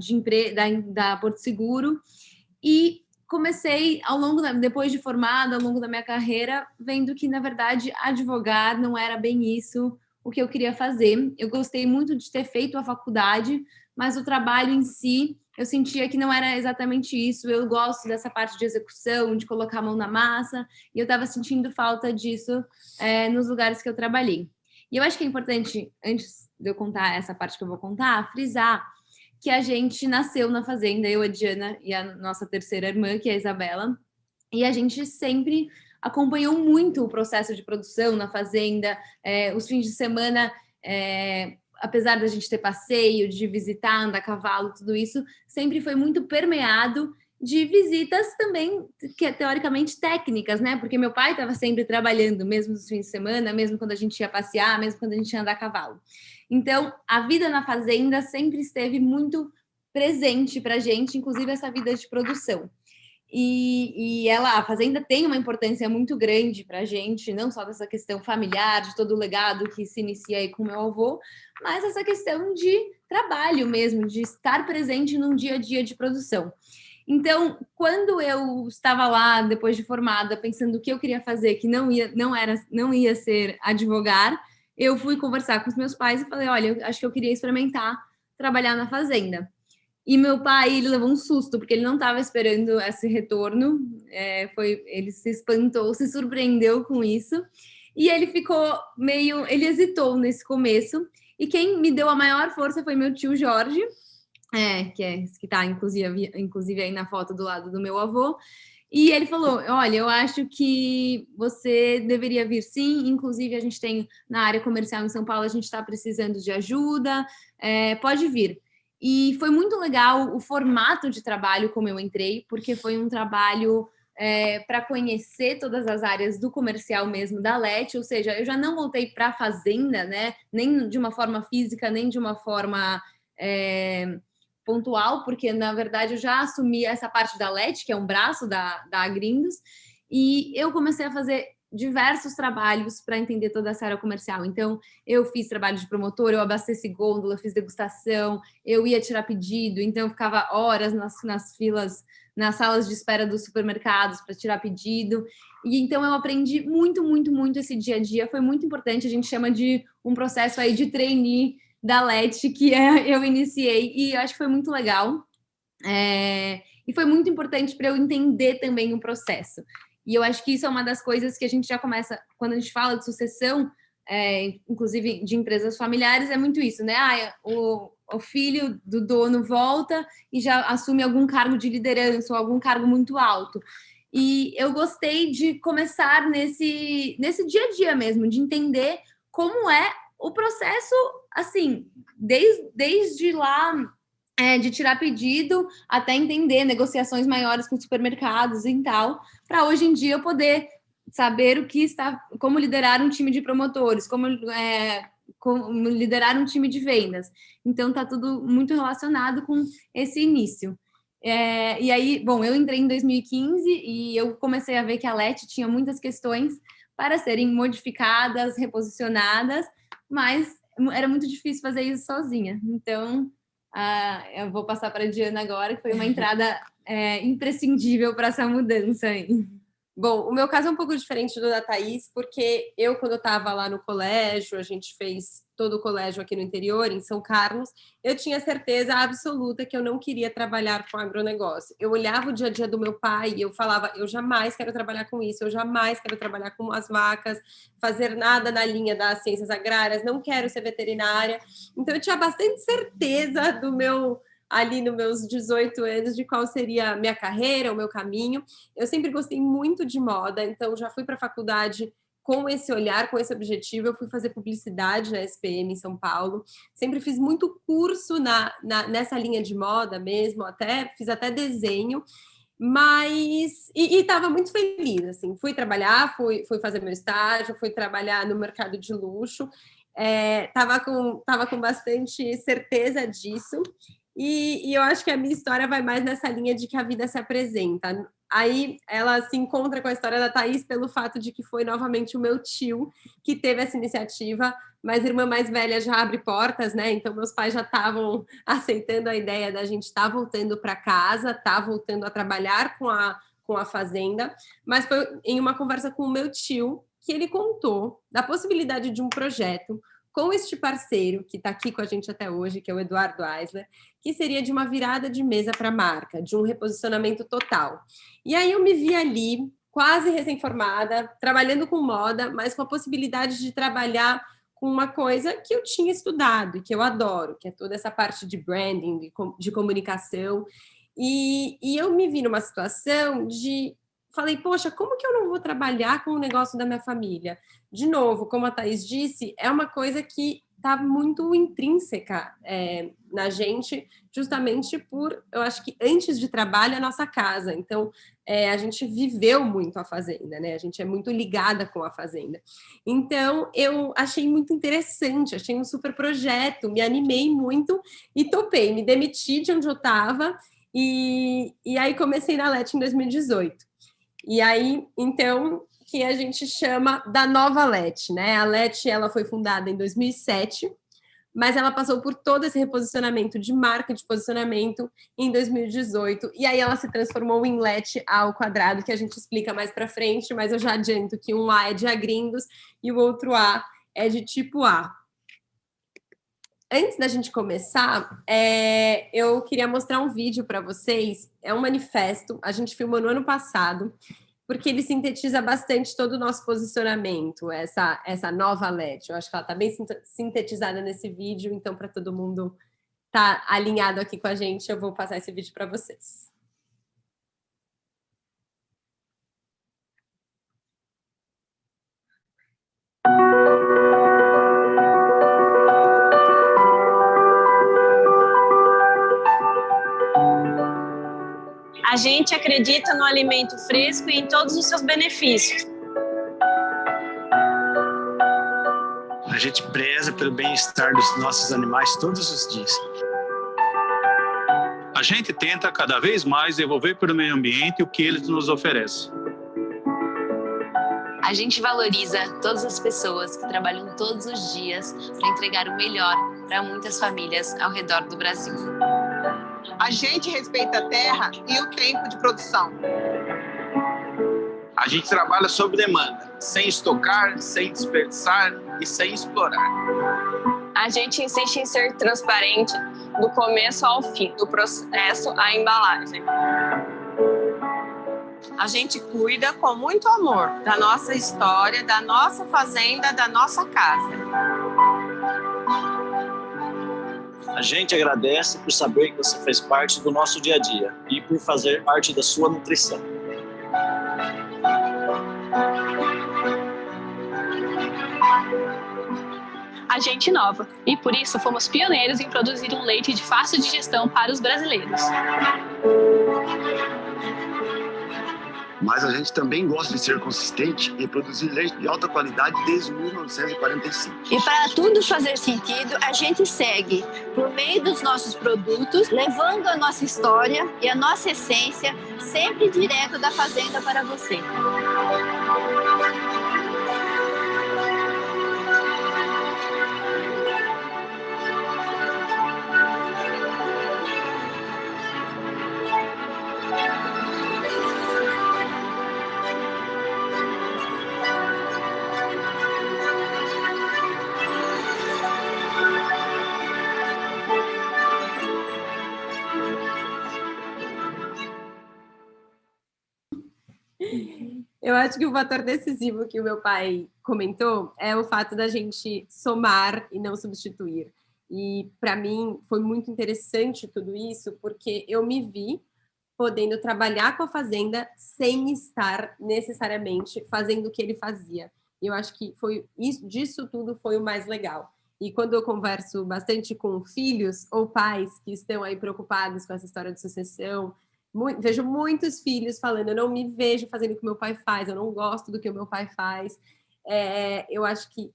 da Porto Seguro, e comecei, depois de formada, ao longo da minha carreira, vendo que, na verdade, advogar não era bem isso o que eu queria fazer. Eu gostei muito de ter feito a faculdade, mas o trabalho em si, eu sentia que não era exatamente isso. Eu gosto dessa parte de execução, de colocar a mão na massa, e eu estava sentindo falta disso nos lugares que eu trabalhei. E eu acho que é importante, antes de eu contar essa parte que eu vou contar, frisar que a gente nasceu na fazenda, eu, a Diana e a nossa terceira irmã, que é a Isabela, e a gente sempre acompanhou muito o processo de produção na fazenda, os fins de semana, apesar da gente ter passeio, de visitar, andar a cavalo, tudo isso, sempre foi muito permeado de visitas também, que é teoricamente técnicas, né? Porque meu pai estava sempre trabalhando, mesmo nos fins de semana, mesmo quando a gente ia passear, mesmo quando a gente ia andar a cavalo. Então, a vida na fazenda sempre esteve muito presente para a gente, inclusive essa vida de produção. E a fazenda tem uma importância muito grande para a gente, não só dessa questão familiar, de todo o legado que se inicia aí com meu avô, mas essa questão de trabalho mesmo, de estar presente num dia a dia de produção. Então, quando eu estava lá, depois de formada, pensando o que eu queria fazer, que não ia ser advogar, eu fui conversar com os meus pais e falei, olha, eu acho que eu queria experimentar trabalhar na fazenda. E meu pai, ele levou um susto, porque ele não estava esperando esse retorno, ele se espantou, se surpreendeu com isso, e ele ele hesitou nesse começo, e quem me deu a maior força foi meu tio Jorge, que está inclusive aí na foto do lado do meu avô, e ele falou, olha, eu acho que você deveria vir sim, inclusive a gente tem na área comercial em São Paulo, a gente está precisando de ajuda, pode vir. E foi muito legal o formato de trabalho como eu entrei, porque foi um trabalho para conhecer todas as áreas do comercial mesmo da Lete, ou seja, eu já não voltei para a fazenda, né? Nem de uma forma física, nem de uma forma pontual, porque na verdade eu já assumi essa parte da Lete, que é um braço da Agrindos, e eu comecei a fazer diversos trabalhos para entender toda essa área comercial. Então, eu fiz trabalho de promotor, eu abasteci gôndola, fiz degustação, eu ia tirar pedido, então eu ficava horas nas filas, nas salas de espera dos supermercados para tirar pedido. E então eu aprendi muito, muito, muito esse dia a dia. Foi muito importante, a gente chama de um processo aí de trainee da Lete, que eu iniciei, e eu acho que foi muito legal. E foi muito importante para eu entender também o processo. E eu acho que isso é uma das coisas que a gente já começa, quando a gente fala de sucessão, inclusive de empresas familiares, é muito isso, né? O filho do dono volta e já assume algum cargo de liderança ou algum cargo muito alto. E eu gostei de começar nesse dia a dia mesmo, de entender como é o processo, assim, desde lá, de tirar pedido até entender negociações maiores com supermercados e tal, para hoje em dia eu poder saber como liderar um time de promotores, como liderar um time de vendas. Então está tudo muito relacionado com esse início. E aí, bom, eu entrei em 2015 e eu comecei a ver que a Lete tinha muitas questões para serem modificadas, reposicionadas, mas era muito difícil fazer isso sozinha. Então, eu vou passar para a Diana agora, que foi uma entrada imprescindível para essa mudança aí. Bom, o meu caso é um pouco diferente do da Thaís, porque eu, quando eu estava lá no colégio, a gente fez todo o colégio aqui no interior, em São Carlos, eu tinha certeza absoluta que eu não queria trabalhar com agronegócio. Eu olhava o dia a dia do meu pai e eu falava, eu jamais quero trabalhar com isso, eu jamais quero trabalhar com as vacas, fazer nada na linha das ciências agrárias, não quero ser veterinária. Então, eu tinha bastante certeza ali nos meus 18 anos, de qual seria a minha carreira, o meu caminho. Eu sempre gostei muito de moda, então já fui para a faculdade com esse olhar, com esse objetivo, eu fui fazer publicidade na SPM em São Paulo. Sempre fiz muito curso nessa linha de moda mesmo, fiz até desenho, mas estava muito feliz, assim. Fui trabalhar, fui fazer meu estágio, fui trabalhar no mercado de luxo, tava com bastante certeza disso, e eu acho que a minha história vai mais nessa linha de que a vida se apresenta. Aí ela se encontra com a história da Thaís pelo fato de que foi novamente o meu tio que teve essa iniciativa, mas a irmã mais velha já abre portas, né? Então meus pais já estavam aceitando a ideia da gente estar voltando para casa, voltando a trabalhar com a fazenda, mas foi em uma conversa com o meu tio que ele contou da possibilidade de um projeto com este parceiro que está aqui com a gente até hoje, que é o Eduardo Eisler, que seria de uma virada de mesa para a marca, de um reposicionamento total. E aí eu me vi ali, quase recém-formada, trabalhando com moda, mas com a possibilidade de trabalhar com uma coisa que eu tinha estudado e que eu adoro, que é toda essa parte de branding, de comunicação. E eu me vi numa situação de... Falei, poxa, como que eu não vou trabalhar com o negócio da minha família? De novo, como a Thaís disse, é uma coisa que está muito intrínseca na gente, justamente por, eu acho que antes de trabalho, a nossa casa. Então, a gente viveu muito a fazenda, né? A gente é muito ligada com a fazenda. Então, eu achei muito interessante, achei um super projeto, me animei muito e topei, me demiti de onde eu estava e aí comecei na LET em 2018. E aí, então, que a gente chama da nova LET, né? A LET, ela foi fundada em 2007, mas ela passou por todo esse reposicionamento de marca, de posicionamento em 2018, e aí ela se transformou em LET ao quadrado, que a gente explica mais para frente, mas eu já adianto que um A é de agrindos e o outro A é de tipo A. Antes da gente começar, eu queria mostrar um vídeo para vocês. É um manifesto, a gente filmou no ano passado, porque ele sintetiza bastante todo o nosso posicionamento, essa nova LET. Eu acho que ela está bem sintetizada nesse vídeo, então, para todo mundo estar alinhado aqui com a gente, eu vou passar esse vídeo para vocês. A gente acredita no alimento fresco e em todos os seus benefícios. A gente preza pelo bem-estar dos nossos animais todos os dias. A gente tenta cada vez mais devolver para o meio ambiente o que eles nos oferecem. A gente valoriza todas as pessoas que trabalham todos os dias para entregar o melhor para muitas famílias ao redor do Brasil. A gente respeita a terra e o tempo de produção. A gente trabalha sob demanda, sem estocar, sem desperdiçar e sem explorar. A gente insiste em ser transparente do começo ao fim, do processo à embalagem. A gente cuida com muito amor da nossa história, da nossa fazenda, da nossa casa. A gente agradece por saber que você fez parte do nosso dia a dia e por fazer parte da sua nutrição. A gente inova e por isso fomos pioneiros em produzir um leite de fácil digestão para os brasileiros. Mas a gente também gosta de ser consistente e produzir leite de alta qualidade desde 1945. E para tudo fazer sentido, a gente segue por meio dos nossos produtos, levando a nossa história e a nossa essência sempre direto da fazenda para você. Eu acho que o fator decisivo que o meu pai comentou é o fato da gente somar e não substituir. E, para mim, foi muito interessante tudo isso, porque eu me vi podendo trabalhar com a fazenda sem estar necessariamente fazendo o que ele fazia. E eu acho que disso tudo foi o mais legal. E quando eu converso bastante com filhos ou pais que estão aí preocupados com essa história de sucessão, vejo muitos filhos falando, eu não me vejo fazendo o que meu pai faz, eu não gosto do que o meu pai faz. Eu acho que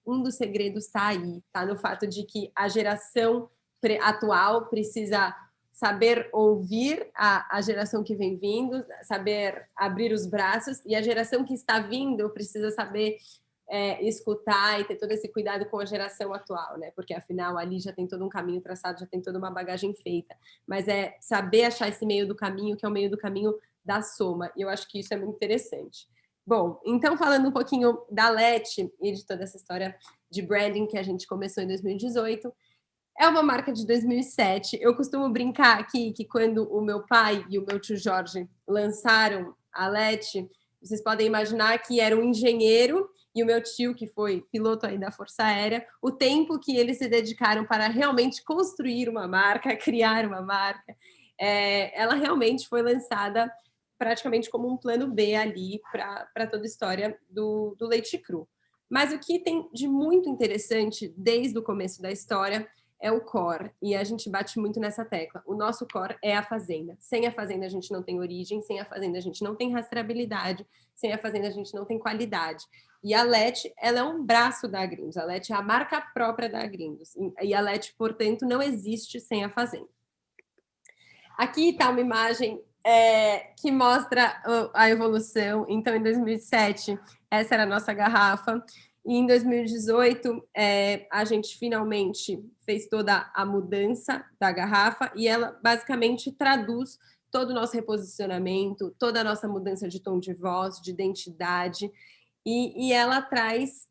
um dos segredos está aí, tá no fato de que a geração atual precisa saber ouvir a geração que vem vindo, saber abrir os braços, e a geração que está vindo precisa saber escutar e ter todo esse cuidado com a geração atual, né? Porque afinal ali já tem todo um caminho traçado, já tem toda uma bagagem feita, mas é saber achar esse meio do caminho, que é o meio do caminho da soma, e eu acho que isso é muito interessante. Bom, então falando um pouquinho da Leti e de toda essa história de branding que a gente começou em 2018, é uma marca de 2007. Eu costumo brincar aqui que quando o meu pai e o meu tio Jorge lançaram a Leti, vocês podem imaginar que era um engenheiro e o meu tio, que foi piloto aí da Força Aérea, o tempo que eles se dedicaram para realmente construir uma marca, criar uma marca, ela realmente foi lançada praticamente como um plano B ali para toda a história do leite cru. Mas o que tem de muito interessante desde o começo da história é o core, e a gente bate muito nessa tecla. O nosso core é a fazenda. Sem a fazenda a gente não tem origem, sem a fazenda a gente não tem rastreabilidade, sem a fazenda a gente não tem qualidade. E a Leti, ela é um braço da Agrindos, a Leti é a marca própria da Agrindos, e a Leti, portanto, não existe sem a fazenda. Aqui está uma imagem que mostra a evolução. Então, em 2007, essa era a nossa garrafa. E em 2018, a gente finalmente fez toda a mudança da garrafa e ela basicamente traduz todo o nosso reposicionamento, toda a nossa mudança de tom de voz, de identidade, e ela traz,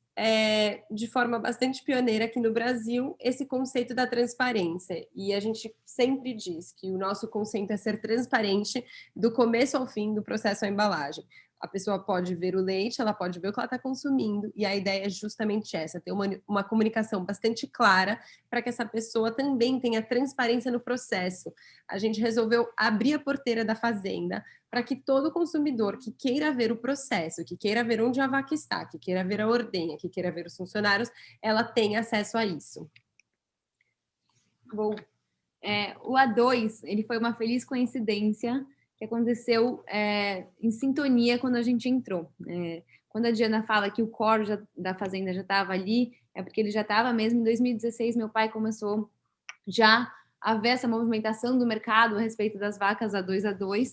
de forma bastante pioneira aqui no Brasil, esse conceito da transparência. E a gente sempre diz que o nosso conceito é ser transparente do começo ao fim do processo à embalagem. A pessoa pode ver o leite, ela pode ver o que ela está consumindo, e a ideia é justamente essa, ter uma comunicação bastante clara para que essa pessoa também tenha transparência no processo. A gente resolveu abrir a porteira da fazenda para que todo consumidor que queira ver o processo, que queira ver onde a vaca está, que queira ver a ordenha, que queira ver os funcionários, ela tenha acesso a isso. Bom, o A2, ele foi uma feliz coincidência que aconteceu em sintonia quando a gente entrou. Quando a Diana fala que o core da fazenda já estava ali, é porque ele já estava mesmo. Em 2016, meu pai começou já a ver essa movimentação do mercado a respeito das vacas A2,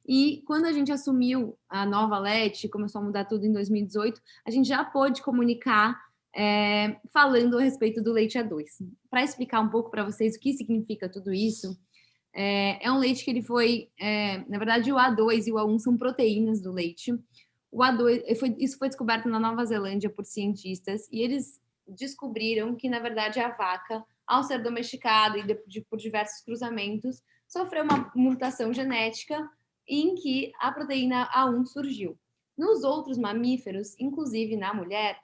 e quando a gente assumiu a nova Leti, começou a mudar tudo em 2018, a gente já pôde comunicar falando a respeito do leite A2. Para explicar um pouco para vocês o que significa tudo isso, é um leite que ele foi, na verdade, o A2 e o A1 são proteínas do leite. O A2, isso foi descoberto na Nova Zelândia por cientistas, e eles descobriram que, na verdade, a vaca, ao ser domesticada e por diversos cruzamentos, sofreu uma mutação genética em que a proteína A1 surgiu. Nos outros mamíferos, inclusive na mulher,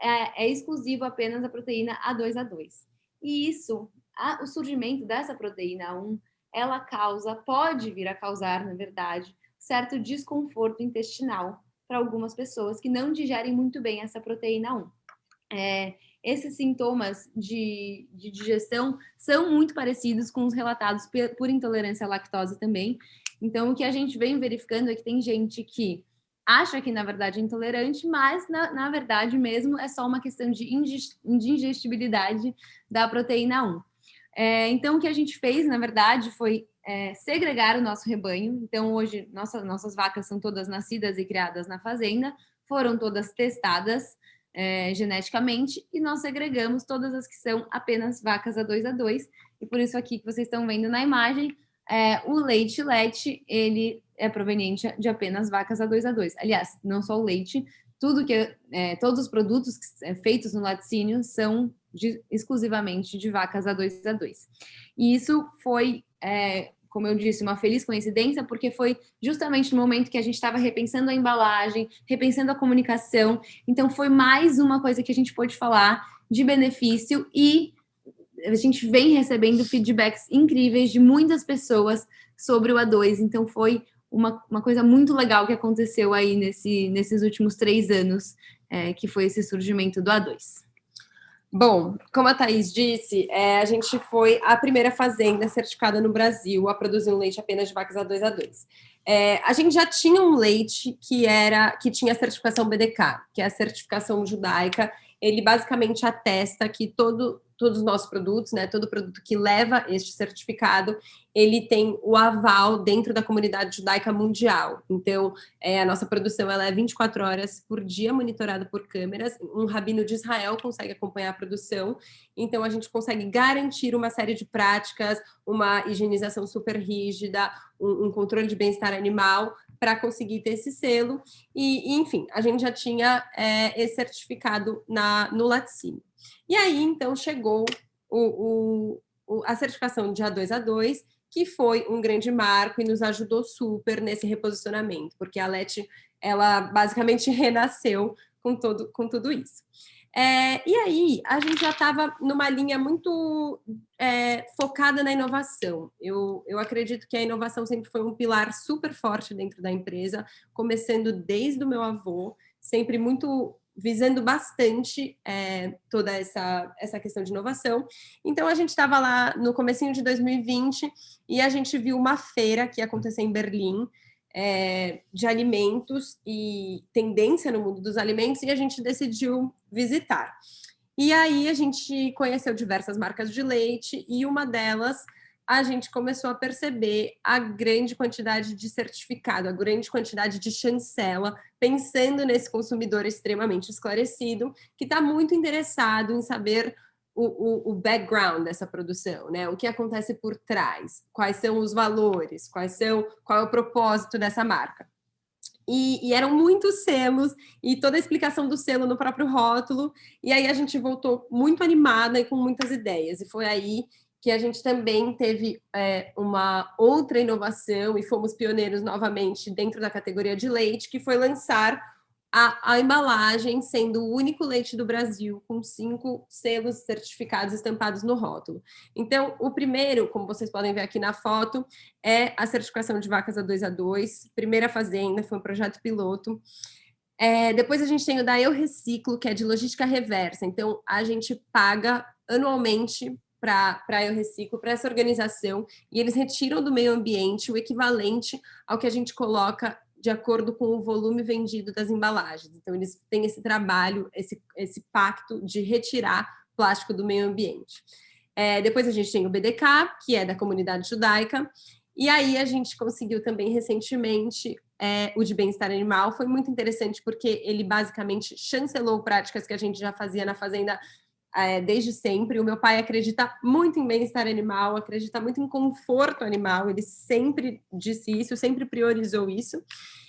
é exclusivo apenas a proteína A2. E isso, o surgimento dessa proteína A1, ela pode vir a causar, na verdade, certo desconforto intestinal para algumas pessoas que não digerem muito bem essa proteína 1. Esses sintomas de digestão são muito parecidos com os relatados por intolerância à lactose também. Então, o que a gente vem verificando é que tem gente que acha que, na verdade, é intolerante, mas, na verdade mesmo, é só uma questão de indigestibilidade da proteína 1. Então, o que a gente fez, na verdade, foi segregar o nosso rebanho. Então, hoje, nossas vacas são todas nascidas e criadas na fazenda, foram todas testadas geneticamente, e nós segregamos todas as que são apenas vacas A2, e por isso aqui que vocês estão vendo na imagem, o leite Leti, ele é proveniente de apenas vacas A2. Aliás, não só o leite, todos os produtos feitos no laticínio são exclusivamente de vacas A2. E isso foi, como eu disse, uma feliz coincidência, porque foi justamente no momento que a gente estava repensando a embalagem, repensando a comunicação. Então, foi mais uma coisa que a gente pôde falar de benefício, e a gente vem recebendo feedbacks incríveis de muitas pessoas sobre o A2. Então, foi uma coisa muito legal que aconteceu aí nesses últimos 3 anos que foi esse surgimento do A2. Bom, como a Thaís disse, a gente foi a primeira fazenda certificada no Brasil a produzir um leite apenas de vacas A2A2. A gente já tinha um leite que tinha a certificação BDK, que é a certificação judaica. Ele basicamente atesta que todos os nossos produtos, né, todo produto que leva este certificado, ele tem o aval dentro da comunidade judaica mundial. Então, a nossa produção ela é 24 horas por dia monitorada por câmeras. Um rabino de Israel consegue acompanhar a produção. Então, a gente consegue garantir uma série de práticas, uma higienização super rígida, um controle de bem-estar animal, para conseguir ter esse selo. Enfim, a gente já tinha esse certificado no laticínio. E aí, então, chegou a certificação de A2A2, que foi um grande marco e nos ajudou super nesse reposicionamento, porque a LET, ela basicamente renasceu com tudo isso. E aí, a gente já estava numa linha muito focada na inovação. Eu acredito que a inovação sempre foi um pilar super forte dentro da empresa, começando desde o meu avô, sempre muito visando bastante toda essa questão de inovação. Então, a gente estava lá no comecinho de 2020 e a gente viu uma feira que ia acontecer em Berlim, de alimentos e tendência no mundo dos alimentos, e a gente decidiu visitar. E aí a gente conheceu diversas marcas de leite e uma delas a gente começou a perceber a grande quantidade de certificado, a grande quantidade de chancela, pensando nesse consumidor extremamente esclarecido, que está muito interessado em saber o background dessa produção, né? O que acontece por trás, quais são os valores, qual é o propósito dessa marca. E eram muitos selos, e toda a explicação do selo no próprio rótulo, e aí a gente voltou muito animada e com muitas ideias, e foi aí que a gente também teve uma outra inovação, e fomos pioneiros novamente dentro da categoria de leite, que foi lançar a embalagem sendo o único leite do Brasil com 5 selos certificados estampados no rótulo. Então, o primeiro, como vocês podem ver aqui na foto, é a certificação de vacas A2A2, primeira fazenda, foi um projeto piloto. Depois a gente tem o da Eu Reciclo, que é de logística reversa. Então, a gente paga anualmente para Eu Reciclo, para essa organização, e eles retiram do meio ambiente o equivalente ao que a gente coloca de acordo com o volume vendido das embalagens. Então, eles têm esse trabalho, esse pacto de retirar plástico do meio ambiente. Depois a gente tem o BDK, que é da comunidade judaica, e aí a gente conseguiu também recentemente o de bem-estar animal. Foi muito interessante porque ele basicamente chancelou práticas que a gente já fazia na fazenda desde sempre. O meu pai acredita muito em bem-estar animal, acredita muito em conforto animal, ele sempre disse isso, sempre priorizou isso.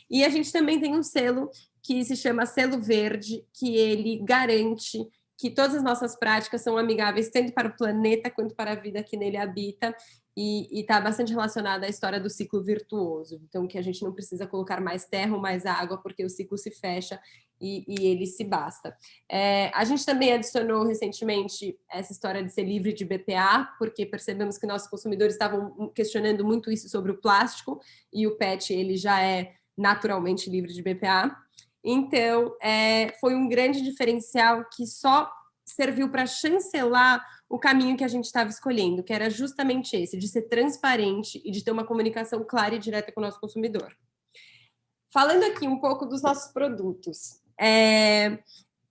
E a gente também tem um selo que se chama Selo Verde, que ele garante que todas as nossas práticas são amigáveis tanto para o planeta quanto para a vida que nele habita, e está bastante relacionada à história do ciclo virtuoso. Então, que a gente não precisa colocar mais terra ou mais água, porque o ciclo se fecha e ele se basta. A gente também adicionou recentemente essa história de ser livre de BPA, porque percebemos que nossos consumidores estavam questionando muito isso sobre o plástico, e o PET ele já é naturalmente livre de BPA. Então, foi um grande diferencial que só serviu para chancelar o caminho que a gente estava escolhendo, que era justamente esse, de ser transparente e de ter uma comunicação clara e direta com o nosso consumidor. Falando aqui um pouco dos nossos produtos,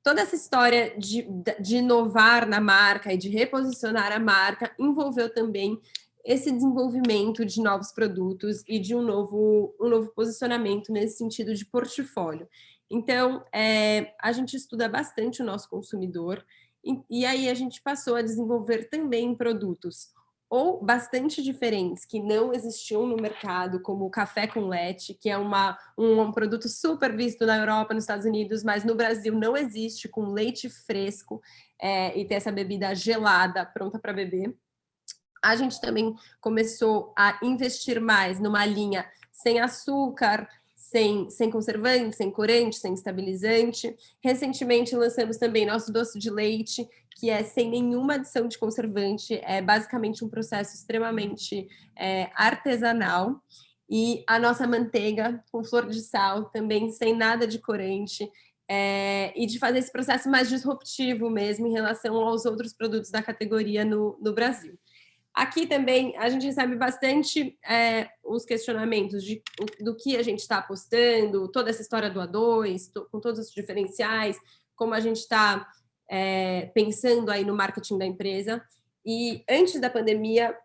toda essa história de inovar na marca e de reposicionar a marca envolveu também esse desenvolvimento de novos produtos e de um novo posicionamento nesse sentido de portfólio. Então, a gente estuda bastante o nosso consumidor, e aí a gente passou a desenvolver também produtos ou bastante diferentes, que não existiam no mercado, como o café com leite, que é um produto super visto na Europa, nos Estados Unidos, mas no Brasil não existe, com leite fresco, e ter essa bebida gelada, pronta para beber. A gente também começou a investir mais numa linha sem açúcar, sem conservante, sem corante, sem estabilizante. Recentemente lançamos também nosso doce de leite, que é sem nenhuma adição de conservante, é basicamente um processo extremamente artesanal. E a nossa manteiga com flor de sal, também sem nada de corante, e de fazer esse processo mais disruptivo mesmo em relação aos outros produtos da categoria no Brasil. Aqui também a gente recebe bastante os questionamentos do que a gente está apostando, toda essa história do A2, com todos os diferenciais, como a gente está pensando aí no marketing da empresa. E antes da pandemia,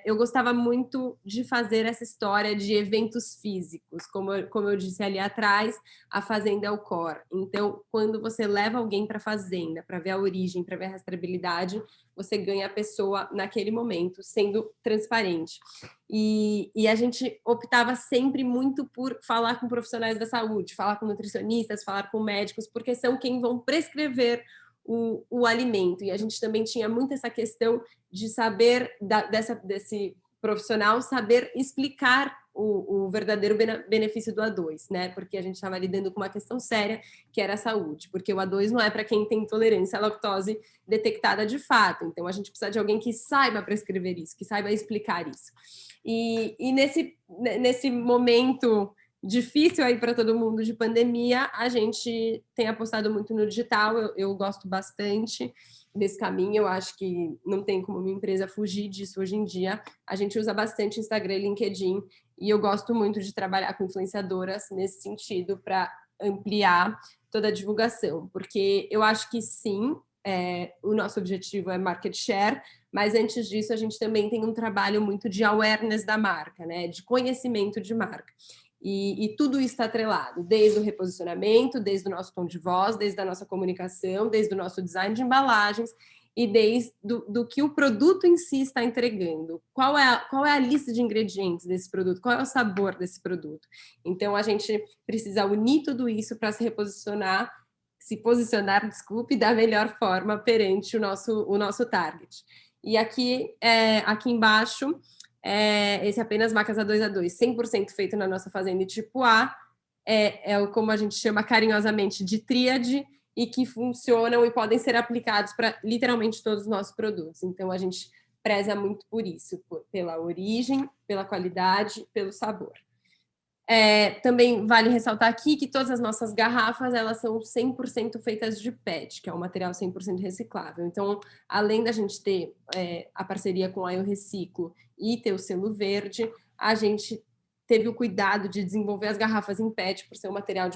eu gostava muito de fazer essa história de eventos físicos, como eu disse ali atrás, a fazenda é o core. Então, quando você leva alguém para a fazenda, para ver a origem, para ver a rastreabilidade, você ganha a pessoa naquele momento, sendo transparente. E a gente optava sempre muito por falar com profissionais da saúde, falar com nutricionistas, falar com médicos, porque são quem vão prescrever o alimento. E a gente também tinha muito essa questão de saber, desse profissional, saber explicar o verdadeiro benefício do A2, né? Porque a gente estava lidando com uma questão séria, que era a saúde, porque o A2 não é para quem tem intolerância à lactose detectada de fato. Então, a gente precisa de alguém que saiba prescrever isso, que saiba explicar isso. E nesse momento difícil aí para todo mundo de pandemia, a gente tem apostado muito no digital, eu gosto bastante desse caminho, eu acho que não tem como uma empresa fugir disso hoje em dia. A gente usa bastante Instagram e LinkedIn, e eu gosto muito de trabalhar com influenciadoras nesse sentido, para ampliar toda a divulgação, porque eu acho que sim, o nosso objetivo é market share, mas antes disso a gente também tem um trabalho muito de awareness da marca, né? De conhecimento de marca. E tudo isso está atrelado, desde o reposicionamento, desde o nosso tom de voz, desde a nossa comunicação, desde o nosso design de embalagens e desde do que o produto em si está entregando. Qual é a lista de ingredientes desse produto? Qual é o sabor desse produto? Então, a gente precisa unir tudo isso para se posicionar, da melhor forma perante o nosso target. E aqui embaixo, esse apenas macas A2A2, 100% feito na nossa fazenda de tipo A, como a gente chama carinhosamente de tríade, e que funcionam e podem ser aplicados para literalmente todos os nossos produtos. Então, a gente preza muito por isso, pela origem, pela qualidade, pelo sabor. Também vale ressaltar aqui que todas as nossas garrafas, elas são 100% feitas de PET, que é um material 100% reciclável. Então, além da gente ter a parceria com a Eu Reciclo e ter o selo verde, a gente teve o cuidado de desenvolver as garrafas em PET por ser um material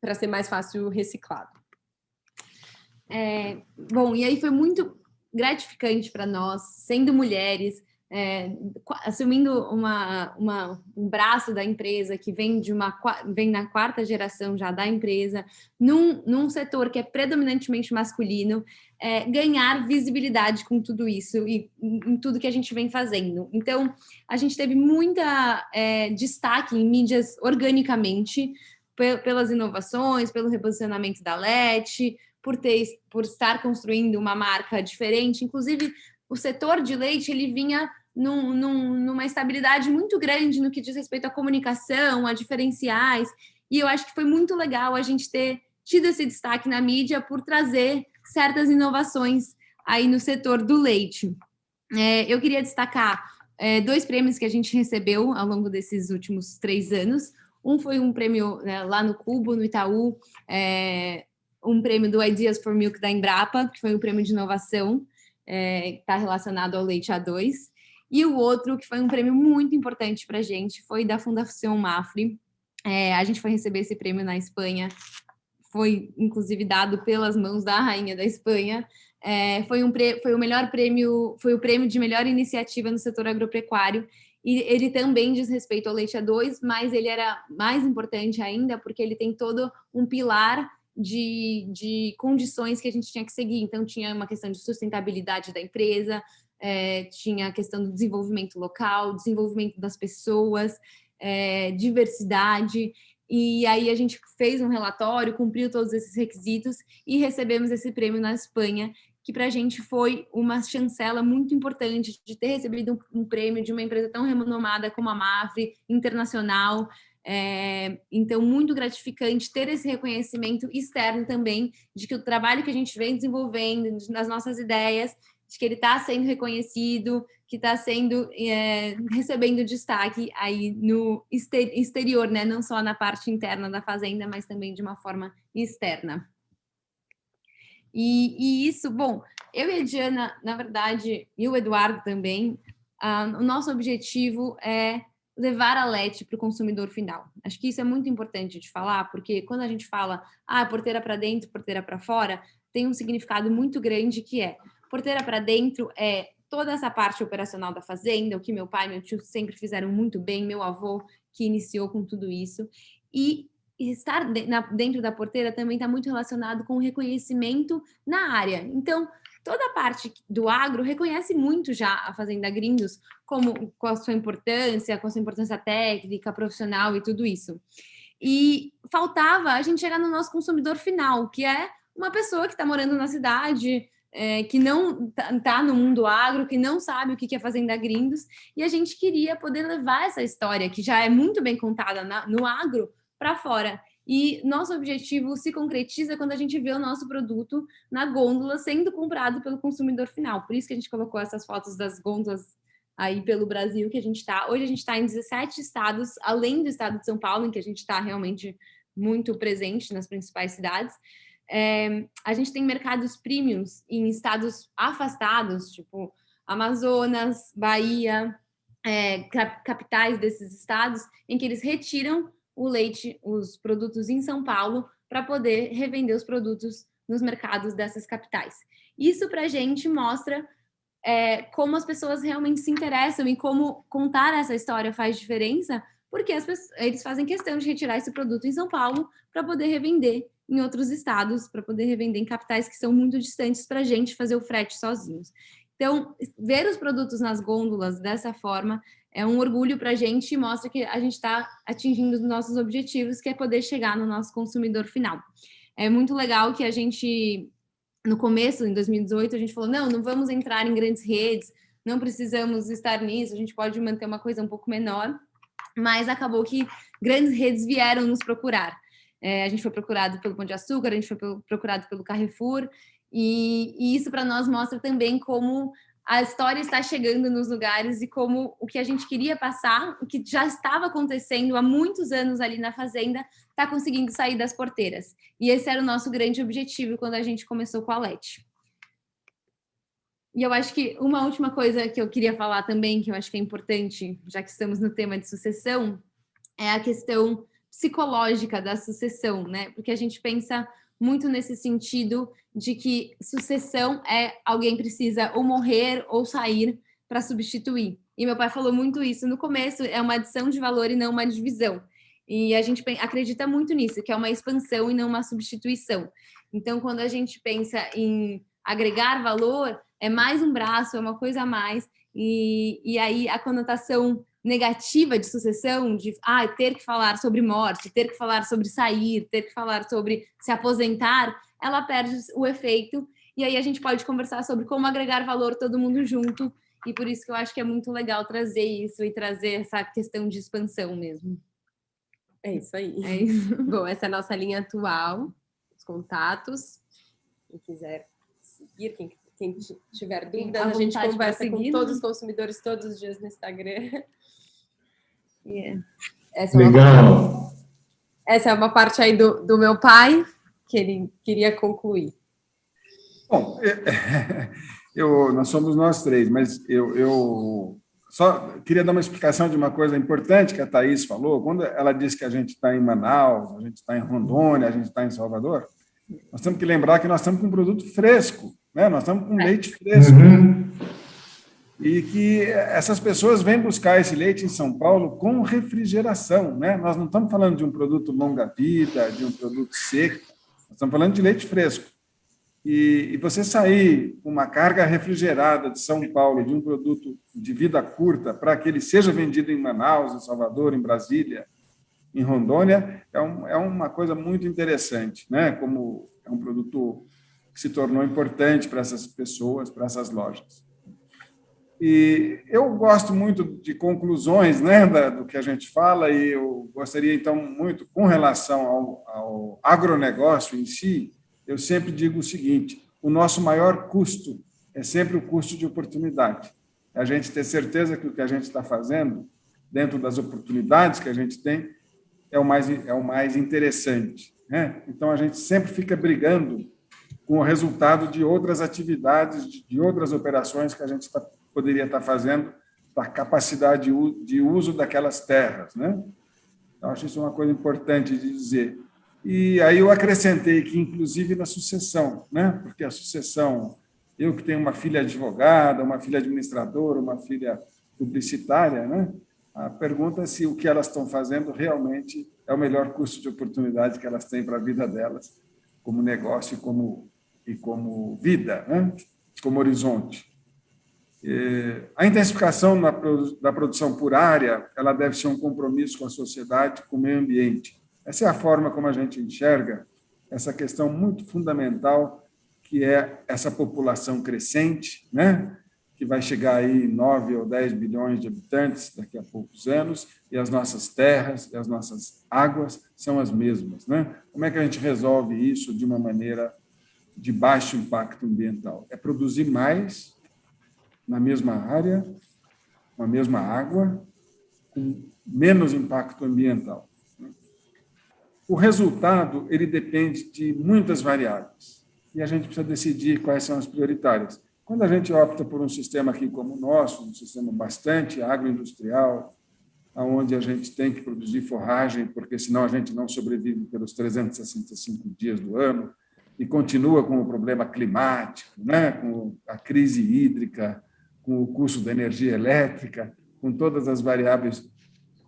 para ser mais fácil reciclado. Bom, e aí foi muito gratificante para nós, sendo mulheres, assumindo um braço da empresa que vem na quarta geração já da empresa, num setor que é predominantemente masculino, ganhar visibilidade com tudo isso e em tudo que a gente vem fazendo. Então, a gente teve muita destaque em mídias organicamente, pelas inovações, pelo reposicionamento da LET, por estar construindo uma marca diferente. Inclusive, o setor de leite, ele vinha numa estabilidade muito grande no que diz respeito à comunicação, a diferenciais, e eu acho que foi muito legal a gente ter tido esse destaque na mídia por trazer certas inovações aí no setor do leite. Eu queria destacar 2 prêmios que a gente recebeu ao longo desses últimos 3 anos. Um foi um prêmio lá no Cubo, no Itaú, um prêmio do Ideas for Milk da Embrapa, que foi um prêmio de inovação, que está relacionado ao leite A2. E o outro, que foi um prêmio muito importante para a gente, foi da Fundação Mafre. A gente foi receber esse prêmio na Espanha, foi inclusive dado pelas mãos da rainha da Espanha. Foi o melhor prêmio, foi o prêmio de melhor iniciativa no setor agropecuário, e ele também diz respeito ao leite A2, mas ele era mais importante ainda porque ele tem todo um pilar de condições que a gente tinha que seguir. Então, tinha uma questão de sustentabilidade da empresa, tinha a questão do desenvolvimento local, desenvolvimento das pessoas, diversidade, e aí a gente fez um relatório, cumpriu todos esses requisitos e recebemos esse prêmio na Espanha, que para a gente foi uma chancela muito importante de ter recebido um prêmio de uma empresa tão renomada como a Mafre, internacional. Então, muito gratificante ter esse reconhecimento externo também, de que o trabalho que a gente vem desenvolvendo, nas nossas ideias, de que ele está sendo reconhecido, que está sendo recebendo destaque aí no exterior, né? Não só na parte interna da fazenda, mas também de uma forma externa. E isso, bom, eu e a Diana, na verdade, e o Eduardo também, o nosso objetivo é levar a LET para o consumidor final. Acho que isso é muito importante de falar, porque quando a gente fala porteira para dentro, porteira para fora, tem um significado muito grande que é porteira para dentro é toda essa parte operacional da fazenda, o que meu pai e meu tio sempre fizeram muito bem, meu avô que iniciou com tudo isso, e estar dentro da porteira também está muito relacionado com o reconhecimento na área. Então, toda a parte do agro reconhece muito já a Fazenda Grindos com a sua importância técnica, profissional e tudo isso. E faltava a gente chegar no nosso consumidor final, que é uma pessoa que está morando na cidade, que não está no mundo agro, que não sabe o que é Fazenda Grindos, e a gente queria poder levar essa história, que já é muito bem contada no agro, para fora. E nosso objetivo se concretiza quando a gente vê o nosso produto na gôndola sendo comprado pelo consumidor final. Por isso que a gente colocou essas fotos das gôndolas aí pelo Brasil que a gente está. Hoje a gente está em 17 estados, além do estado de São Paulo, em que a gente está realmente muito presente nas principais cidades. A gente tem mercados premiums em estados afastados, tipo Amazonas, Bahia, capitais desses estados, em que eles retiram o leite, os produtos em São Paulo, para poder revender os produtos nos mercados dessas capitais. Isso para a gente mostra como as pessoas realmente se interessam e como contar essa história faz diferença, porque eles fazem questão de retirar esse produto em São Paulo para poder revender em outros estados, para poder revender em capitais que são muito distantes para a gente fazer o frete sozinhos. Então, ver os produtos nas gôndolas dessa forma é um orgulho para a gente e mostra que a gente está atingindo os nossos objetivos, que é poder chegar no nosso consumidor final. É muito legal que a gente, no começo, em 2018, a gente falou, não vamos entrar em grandes redes, não precisamos estar nisso, a gente pode manter uma coisa um pouco menor, mas acabou que grandes redes vieram nos procurar. A gente foi procurado pelo Pão de Açúcar, a gente foi procurado pelo Carrefour, e isso para nós mostra também como a história está chegando nos lugares e como o que a gente queria passar, o que já estava acontecendo há muitos anos ali na fazenda, está conseguindo sair das porteiras. E esse era o nosso grande objetivo quando a gente começou com a LET. E eu acho que uma última coisa que eu queria falar também, que eu acho que é importante, já que estamos no tema de sucessão, é a questão psicológica da sucessão, né? Porque a gente pensa muito nesse sentido de que sucessão alguém precisa ou morrer ou sair para substituir. E meu pai falou muito isso no começo, é uma adição de valor e não uma divisão. E a gente acredita muito nisso, que é uma expansão e não uma substituição. Então, quando a gente pensa em agregar valor, é mais um braço, é uma coisa a mais, e aí a conotação negativa de sucessão, de ter que falar sobre morte, ter que falar sobre sair, ter que falar sobre se aposentar, ela perde o efeito, e aí a gente pode conversar sobre como agregar valor todo mundo junto, e por isso que eu acho que é muito legal trazer isso e trazer essa questão de expansão mesmo. É isso aí. É isso. Bom, essa é a nossa linha atual, os contatos. Quem quiser seguir, quem tiver dúvidas, a gente conversa com todos os consumidores todos os dias no Instagram. Legal. Essa é uma parte aí do meu pai que ele queria concluir. Bom, nós somos nós três, mas eu só queria dar uma explicação de uma coisa importante que a Thaís falou. Quando ela disse que a gente está em Manaus, a gente está em Rondônia, a gente está em Salvador, nós temos que lembrar que nós estamos com um produto fresco, né? Nós estamos com leite fresco. E que essas pessoas vêm buscar esse leite em São Paulo com refrigeração, né? Nós não estamos falando de um produto longa-vida, de um produto seco, nós estamos falando de leite fresco. E você sair com uma carga refrigerada de São Paulo, de um produto de vida curta, para que ele seja vendido em Manaus, em Salvador, em Brasília, em Rondônia, é uma coisa muito interessante, né? Como é um produto que se tornou importante para essas pessoas, para essas lojas. E eu gosto muito de conclusões, né, do que a gente fala, e eu gostaria, então, muito, com relação ao agronegócio em si, eu sempre digo o seguinte: o nosso maior custo é sempre o custo de oportunidade. A gente ter certeza que o que a gente está fazendo, dentro das oportunidades que a gente tem, é o mais interessante, né? Então, a gente sempre fica brigando com o resultado de outras atividades, de outras operações que a gente poderia estar fazendo para a capacidade de uso daquelas terras, né? Então, acho isso uma coisa importante de dizer. E aí eu acrescentei que, inclusive, na sucessão, né? Porque a sucessão, eu que tenho uma filha advogada, uma filha administradora, uma filha publicitária, né? A pergunta é se o que elas estão fazendo realmente é o melhor custo de oportunidade que elas têm para a vida delas, como negócio e como vida, né? Como horizonte. A intensificação da produção por área, ela deve ser um compromisso com a sociedade, com o meio ambiente. Essa é a forma como a gente enxerga essa questão muito fundamental, que é essa população crescente, né? Que vai chegar aí 9 ou 10 bilhões de habitantes daqui a poucos anos, e as nossas terras e as nossas águas são as mesmas, né? Como é que a gente resolve isso de uma maneira de baixo impacto ambiental? É produzir mais na mesma área, com a mesma água, com menos impacto ambiental. O resultado, ele depende de muitas variáveis, e a gente precisa decidir quais são as prioritárias. Quando a gente opta por um sistema aqui como o nosso, um sistema bastante agroindustrial, onde a gente tem que produzir forragem, porque senão a gente não sobrevive pelos 365 dias do ano, e continua com o problema climático, né? Com a crise hídrica, com o custo da energia elétrica, com todas as variáveis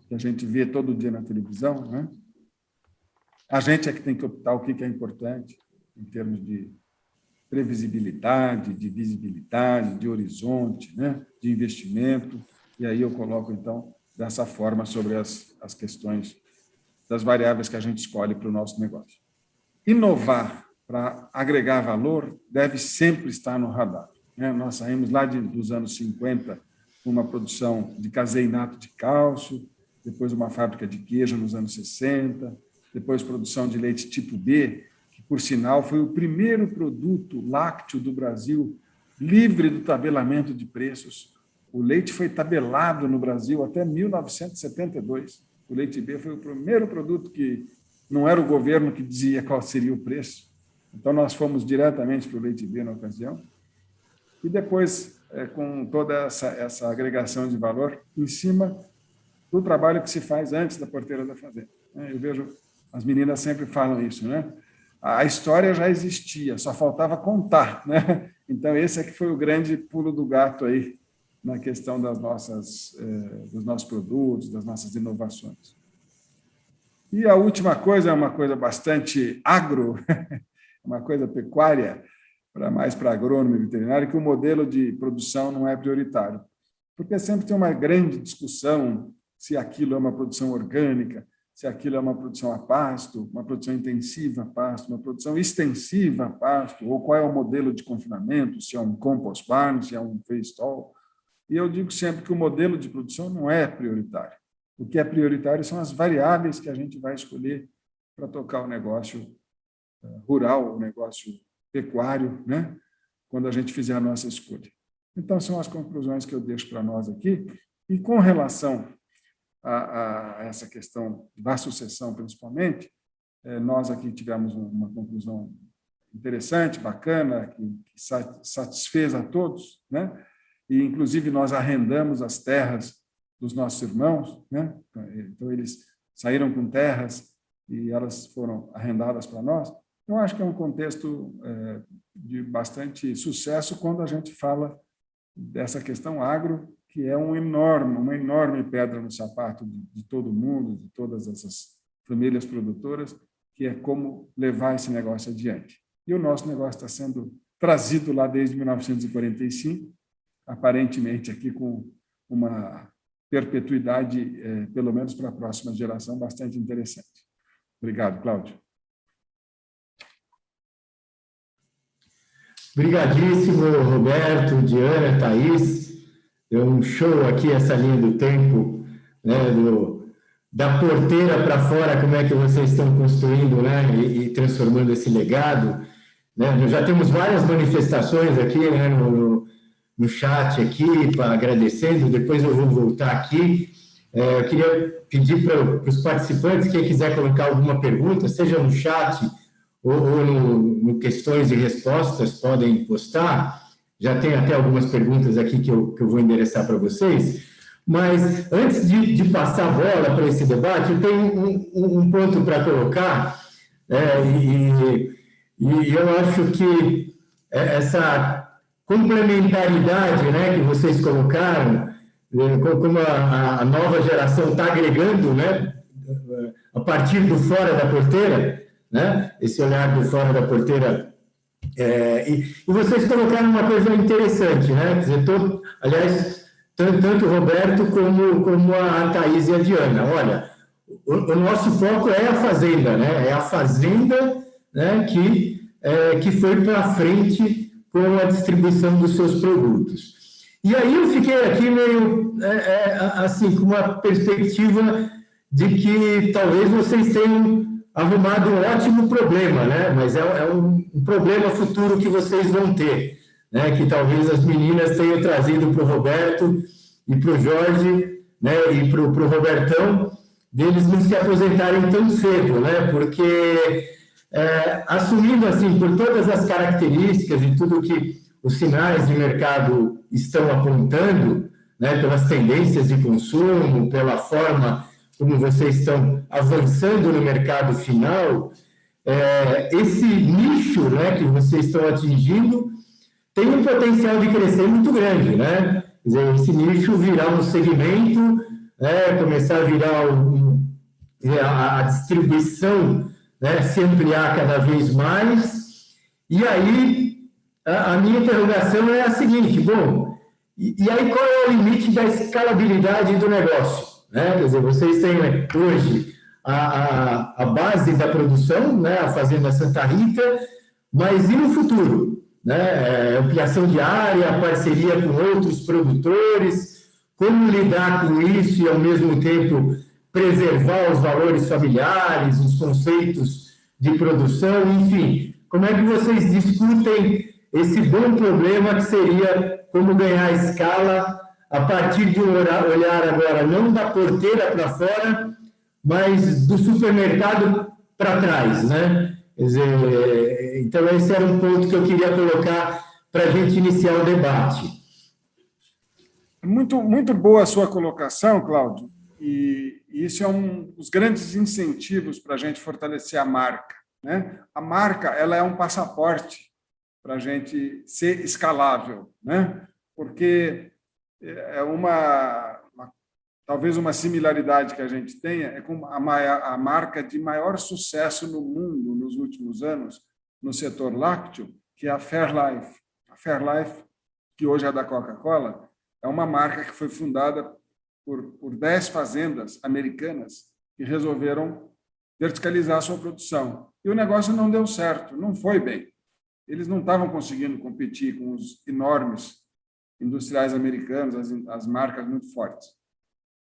que a gente vê todo dia na televisão, né? A gente é que tem que optar o que é importante em termos de previsibilidade, de visibilidade, de horizonte, né? De investimento, e aí eu coloco, então, dessa forma sobre as questões das variáveis que a gente escolhe para o nosso negócio. Inovar para agregar valor deve sempre estar no radar, né? Nós saímos lá dos anos 50 com uma produção de caseinato de cálcio, depois uma fábrica de queijo nos anos 60, depois produção de leite tipo B, que, por sinal, foi o primeiro produto lácteo do Brasil livre do tabelamento de preços. O leite foi tabelado no Brasil até 1972. O leite B foi o primeiro produto que não era o governo que dizia qual seria o preço. Então, nós fomos diretamente para o leite B na ocasião. E depois, com toda essa agregação de valor em cima do trabalho que se faz antes da porteira da fazenda. Eu vejo, as meninas sempre falam isso, né? A história já existia, só faltava contar, né? Então, esse é que foi o grande pulo do gato aí na questão dos nossos produtos, das nossas inovações. E a última coisa é uma coisa bastante agro, uma coisa pecuária, mais para agrônomo e veterinário, que o modelo de produção não é prioritário. Porque sempre tem uma grande discussão se aquilo é uma produção orgânica, se aquilo é uma produção a pasto, uma produção intensiva a pasto, uma produção extensiva a pasto, ou qual é o modelo de confinamento, se é um compost barn, se é um feed-stall. E eu digo sempre que o modelo de produção não é prioritário. O que é prioritário são as variáveis que a gente vai escolher para tocar o negócio rural, o negócio pecuário, né? Quando a gente fizer a nossa escolha. Então, são as conclusões que eu deixo para nós aqui. E com relação a essa questão da sucessão, principalmente, nós aqui tivemos uma conclusão interessante, bacana, que satisfez a todos, né? E, inclusive, nós arrendamos as terras dos nossos irmãos, né? Então, eles saíram com terras e elas foram arrendadas para nós. Eu acho que é um contexto de bastante sucesso quando a gente fala dessa questão agro, que é uma enorme pedra no sapato de todo mundo, de todas essas famílias produtoras, que é como levar esse negócio adiante. E o nosso negócio está sendo trazido lá desde 1945, aparentemente aqui com uma perpetuidade, pelo menos para a próxima geração, bastante interessante. Obrigado, Cláudio. Obrigadíssimo, Roberto, Diana, Thaís. Deu um show aqui essa linha do tempo, né, da porteira para fora, como é que vocês estão construindo, né, e transformando esse legado. Né? Nós já temos várias manifestações aqui, né, no no chat aqui, agradecendo, depois eu vou voltar aqui. Eu queria pedir para os participantes, quem quiser colocar alguma pergunta, seja no chat ou no questões e respostas, podem postar. Já tem até algumas perguntas aqui que eu vou endereçar para vocês. Mas, antes de passar a bola para esse debate, eu tenho um ponto para colocar, e eu acho que essa complementaridade, né, que vocês colocaram, como a nova geração está agregando, né, a partir do fora da porteira, né, esse olhar do fora da porteira. E vocês colocaram uma coisa interessante, né, quer dizer, aliás, tanto o Roberto como a Thaís e a Diana. Olha, o nosso foco é a fazenda, né, é a fazenda, né, que foi para frente com a distribuição dos seus produtos. E aí eu fiquei aqui meio, assim, com uma perspectiva de que talvez vocês tenham arrumado um ótimo problema, né? Mas é um problema futuro que vocês vão ter, né? Que talvez as meninas tenham trazido para o Roberto e para o Jorge, né? E para o Robertão, deles não se aposentarem tão cedo, né? Porque, assumindo, assim, por todas as características e tudo que os sinais de mercado estão apontando, né, pelas tendências de consumo, pela forma como vocês estão avançando no mercado final, esse nicho, né, que vocês estão atingindo tem um potencial de crescer muito grande, né? Quer dizer, esse nicho virar um segmento, né, começar a virar a distribuição, né, se ampliar cada vez mais. E aí, a minha interrogação é a seguinte: bom, e aí qual é o limite da escalabilidade do negócio? Né? Quer dizer, vocês têm hoje a base da produção, né? A Fazenda Santa Rita, mas e no futuro? Né? Ampliação de área, parceria com outros produtores, como lidar com isso e, ao mesmo tempo, preservar os valores familiares, os conceitos de produção, enfim, como é que vocês discutem esse bom problema que seria como ganhar escala a partir de um olhar agora não da porteira para fora, mas do supermercado para trás, né? Quer dizer, então esse era um ponto que eu queria colocar para a gente iniciar o debate. Muito, muito boa a sua colocação, Cláudio, e isso é um dos grandes incentivos para a gente fortalecer a marca, né? A marca, ela é um passaporte para a gente ser escalável, né? Porque talvez uma similaridade que a gente tenha é com a marca de maior sucesso no mundo nos últimos anos, no setor lácteo, que é a Fairlife. A Fairlife, que hoje é da Coca-Cola, é uma marca que foi fundada por 10 fazendas americanas que resolveram verticalizar a sua produção. E o negócio não deu certo, não foi bem. Eles não estavam conseguindo competir com os enormes industriais americanos, as marcas muito fortes.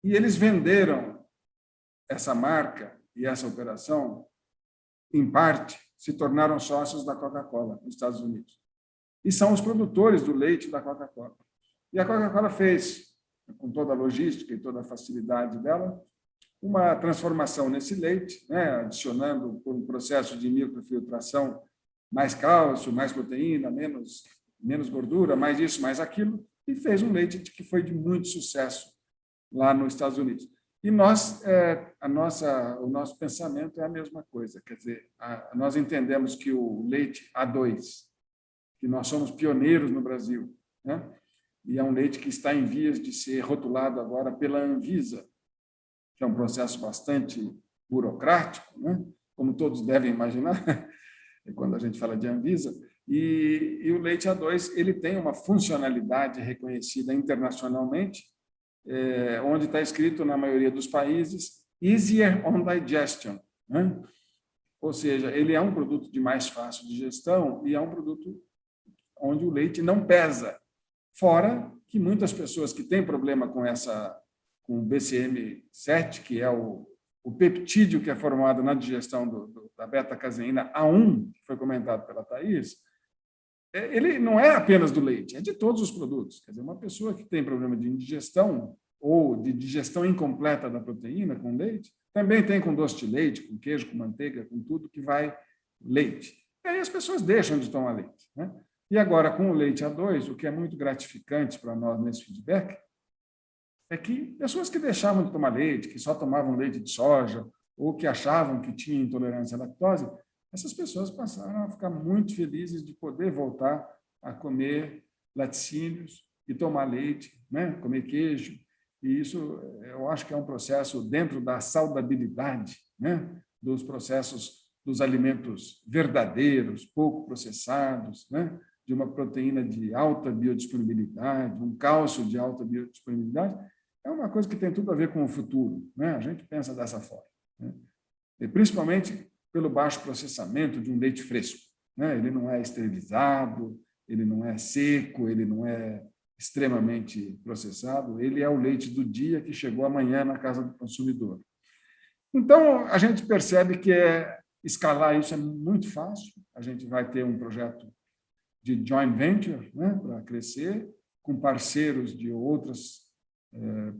E eles venderam essa marca e essa operação, em parte, se tornaram sócios da Coca-Cola nos Estados Unidos. E são os produtores do leite da Coca-Cola. E a Coca-Cola fez, com toda a logística e toda a facilidade dela, uma transformação nesse leite, né, adicionando por um processo de microfiltração mais cálcio, mais proteína, menos gordura, mais isso, mais aquilo, e fez um leite que foi de muito sucesso lá nos Estados Unidos. E nós, o nosso pensamento é a mesma coisa, quer dizer, nós entendemos que o leite A2, que nós somos pioneiros no Brasil, né? E é um leite que está em vias de ser rotulado agora pela Anvisa, que é um processo bastante burocrático, né? Como todos devem imaginar, quando a gente fala de Anvisa, e o leite A2 ele tem uma funcionalidade reconhecida internacionalmente, onde está escrito na maioria dos países easier on digestion, né? Ou seja, ele é um produto de mais fácil digestão e é um produto onde o leite não pesa, fora que muitas pessoas que têm problema com o BCM7, que é o peptídeo que é formado na digestão da beta-caseína A1, que foi comentado pela Thaís, ele não é apenas do leite, é de todos os produtos. Quer dizer, uma pessoa que tem problema de indigestão ou de digestão incompleta da proteína com leite, também tem com doce de leite, com queijo, com manteiga, com tudo que vai leite. E aí as pessoas deixam de tomar leite, né? E agora, com o leite A2, o que é muito gratificante para nós nesse feedback é que pessoas que deixavam de tomar leite, que só tomavam leite de soja, ou que achavam que tinham intolerância à lactose, essas pessoas passaram a ficar muito felizes de poder voltar a comer laticínios e tomar leite, né? Comer queijo. E isso, eu acho que é um processo dentro da saudabilidade, né? Dos processos dos alimentos verdadeiros, pouco processados, né? De uma proteína de alta biodisponibilidade, um cálcio de alta biodisponibilidade, é uma coisa que tem tudo a ver com o futuro, né? A gente pensa dessa forma, né? E principalmente pelo baixo processamento de um leite fresco, né? Ele não é esterilizado, ele não é seco, ele não é extremamente processado, ele é o leite do dia que chegou amanhã na casa do consumidor. Então, a gente percebe que escalar isso é muito fácil, a gente vai ter um projeto de joint venture, né, para crescer, com parceiros de outros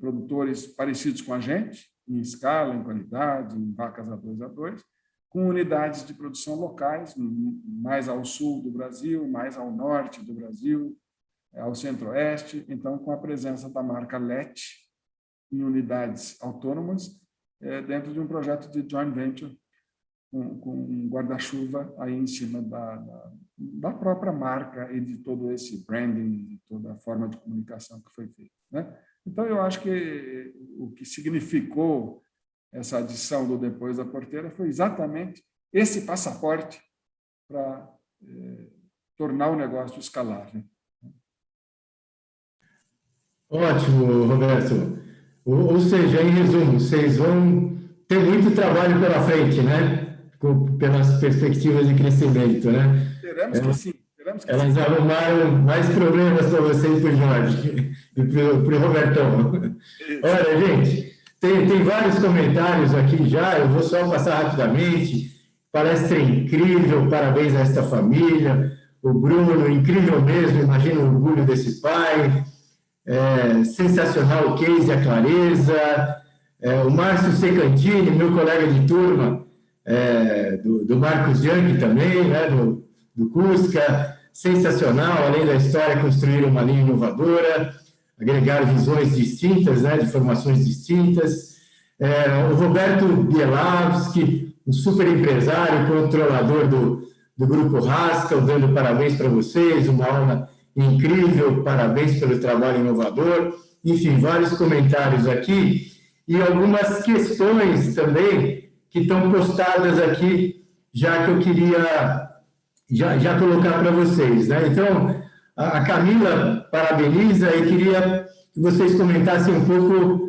produtores parecidos com a gente, em escala, em qualidade, em vacas A2, com unidades de produção locais, mais ao sul do Brasil, mais ao norte do Brasil, ao centro-oeste, então com a presença da marca LET em unidades autônomas, dentro de um projeto de joint venture, com um guarda-chuva aí em cima da própria marca e de todo esse branding, de toda a forma de comunicação que foi feita, né? Então, eu acho que o que significou essa adição do Depois da Porteira foi exatamente esse passaporte para tornar o negócio escalável. Ótimo, Roberto. Ou seja, em resumo, vocês vão ter muito trabalho pela frente, né? Pelas perspectivas de crescimento, né? Esperamos que sim. Elas arrumaram mais problemas para você e para o Jorge e para o Robertão. Olha, gente, tem vários comentários aqui já, eu vou só passar rapidamente. Palestra incrível, parabéns a esta família. O Bruno, incrível mesmo, imagina o orgulho desse pai. Sensacional o case, a clareza. O Márcio Secantini, meu colega de turma, do Marcos Young também, né, do Cusca, sensacional, além da história, construir uma linha inovadora, agregar visões distintas, né, de formações distintas. O Roberto Bielavski, um super empresário, controlador do Grupo Haskell, dando parabéns para vocês, uma aula incrível, parabéns pelo trabalho inovador. Enfim, vários comentários aqui e algumas questões também que estão postadas aqui, já que eu queria já colocar para vocês, né? Então, a Camila parabeniza e queria que vocês comentassem um pouco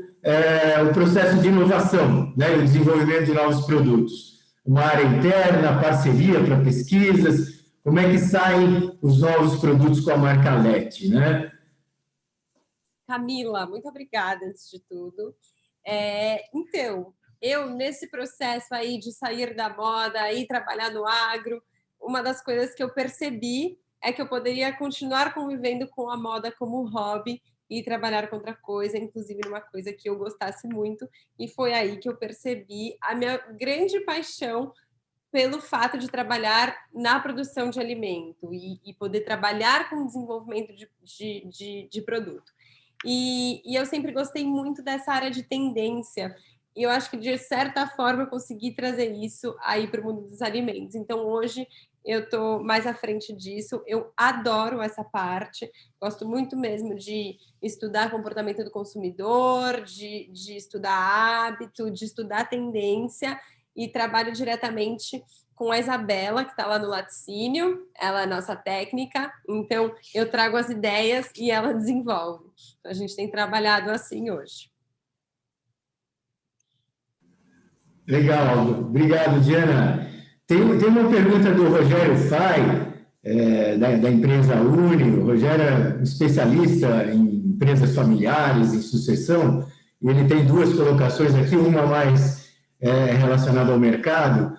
o processo de inovação, né? O desenvolvimento de novos produtos. Uma área interna, parceria para pesquisas, como é que saem os novos produtos com a marca LET, né? Camila, muito obrigada, antes de tudo. Então, eu, nesse processo aí de sair da moda e trabalhar no agro, uma das coisas que eu percebi é que eu poderia continuar convivendo com a moda como hobby e trabalhar com outra coisa, inclusive numa coisa que eu gostasse muito, e foi aí que eu percebi a minha grande paixão pelo fato de trabalhar na produção de alimento e poder trabalhar com o desenvolvimento de produto. E eu sempre gostei muito dessa área de tendência, e eu acho que, de certa forma, eu consegui trazer isso aí para o mundo dos alimentos. Então, hoje, eu estou mais à frente disso, eu adoro essa parte, gosto muito mesmo de estudar comportamento do consumidor, de estudar hábito, de estudar tendência, e trabalho diretamente com a Isabela, que está lá no laticínio, ela é nossa técnica, então eu trago as ideias e ela desenvolve. Então, a gente tem trabalhado assim hoje. Legal, obrigado, Diana. Tem uma pergunta do Rogério Fai, da empresa Uni. O Rogério é um especialista em empresas familiares, em sucessão, e ele tem duas colocações aqui, uma mais relacionada ao mercado.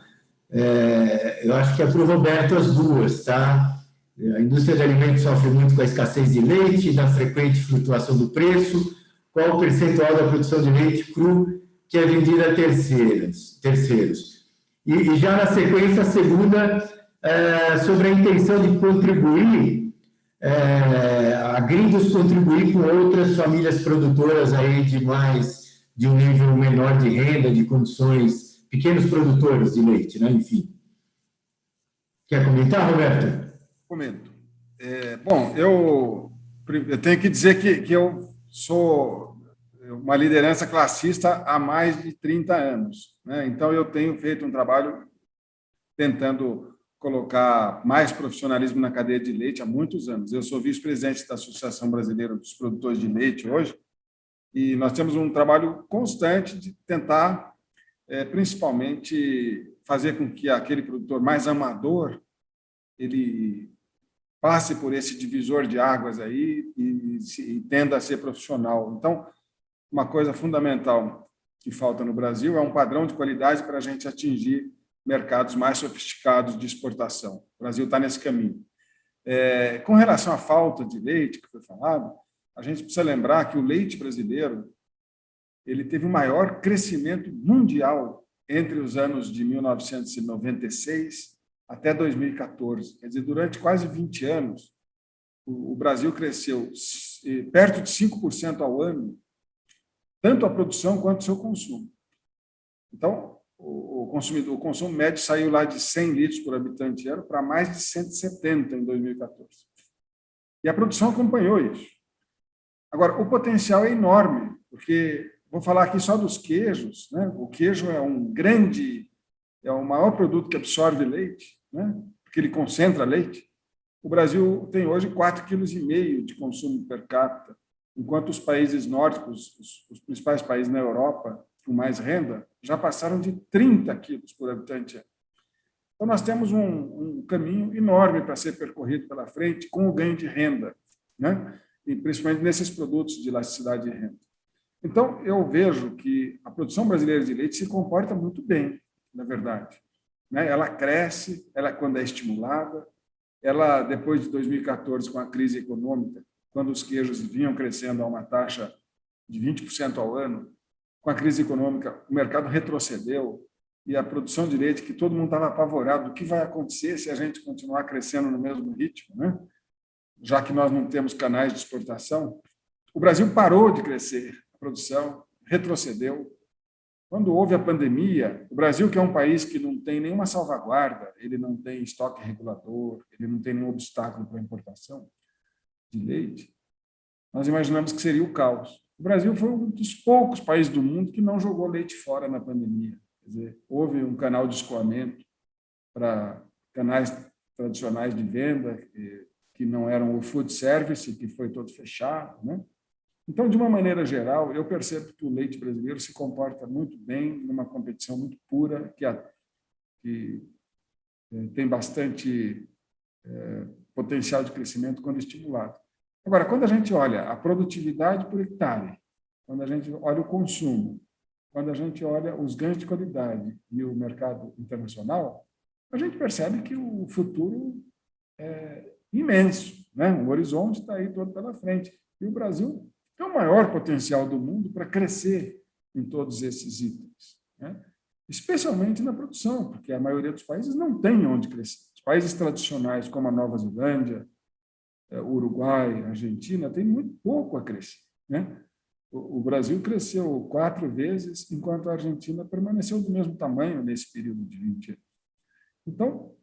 Eu acho que é para o Roberto as duas, tá? A indústria de alimentos sofre muito com a escassez de leite, da frequente flutuação do preço. Qual o percentual da produção de leite cru que é vendida a terceiros? E já na sequência, a segunda, sobre a intenção de contribuir, a Grindos contribuir com outras famílias produtoras aí de um nível menor de renda, de condições, pequenos produtores de leite, né? Enfim. Quer comentar, Roberto? Comento. Bom, eu tenho que dizer que eu sou uma liderança classista há mais de 30 anos, né? Então, eu tenho feito um trabalho tentando colocar mais profissionalismo na cadeia de leite há muitos anos. Eu sou vice-presidente da Associação Brasileira dos Produtores de Leite hoje, e nós temos um trabalho constante de tentar, principalmente, fazer com que aquele produtor mais amador ele passe por esse divisor de águas aí e tenda a ser profissional. Então, uma coisa fundamental que falta no Brasil é um padrão de qualidade para a gente atingir mercados mais sofisticados de exportação. O Brasil está nesse caminho. Com relação à falta de leite, que foi falado, a gente precisa lembrar que o leite brasileiro ele teve o maior crescimento mundial entre os anos de 1996 até 2014. Quer dizer, durante quase 20 anos, o Brasil cresceu perto de 5% ao ano, tanto a produção quanto o seu consumo. Então, o consumo médio saiu lá de 100 litros por habitante ano para mais de 170 em 2014. E a produção acompanhou isso. Agora, o potencial é enorme, porque vou falar aqui só dos queijos, né? O queijo é o maior produto que absorve leite, né? Porque ele concentra leite. O Brasil tem hoje 4,5 kg de consumo per capita, enquanto os países nórdicos, os principais países na Europa com mais renda, já passaram de 30 quilos por habitante. Então, nós temos um caminho enorme para ser percorrido pela frente com o ganho de renda, né? E principalmente nesses produtos de elasticidade de renda. Então, eu vejo que a produção brasileira de leite se comporta muito bem, na verdade, né? Ela cresce, quando é estimulada, ela, depois de 2014, com a crise econômica, quando os queijos vinham crescendo a uma taxa de 20% ao ano, com a crise econômica, o mercado retrocedeu e a produção de leite, que todo mundo estava apavorado, o que vai acontecer se a gente continuar crescendo no mesmo ritmo, né? Já que nós não temos canais de exportação, o Brasil parou de crescer, a produção retrocedeu. Quando houve a pandemia, o Brasil, que é um país que não tem nenhuma salvaguarda, ele não tem estoque regulador, ele não tem nenhum obstáculo para a importação de leite, nós imaginamos que seria o caos. O Brasil foi um dos poucos países do mundo que não jogou leite fora na pandemia. Quer dizer, houve um canal de escoamento para canais tradicionais de venda, que não eram o food service, que foi todo fechado, né? Então, de uma maneira geral, eu percebo que o leite brasileiro se comporta muito bem numa competição muito pura, que tem bastante potencial de crescimento quando estimulado. Agora, quando a gente olha a produtividade por hectare, quando a gente olha o consumo, quando a gente olha os ganhos de qualidade e o mercado internacional, a gente percebe que o futuro é imenso, né? O horizonte está aí todo pela frente. E o Brasil tem o maior potencial do mundo para crescer em todos esses itens, né? Especialmente na produção, porque a maioria dos países não tem onde crescer. Os países tradicionais, como a Nova Zelândia, Uruguai, Argentina, tem muito pouco a crescer, né? O Brasil cresceu 4 vezes, enquanto a Argentina permaneceu do mesmo tamanho nesse período de 20 anos. Então,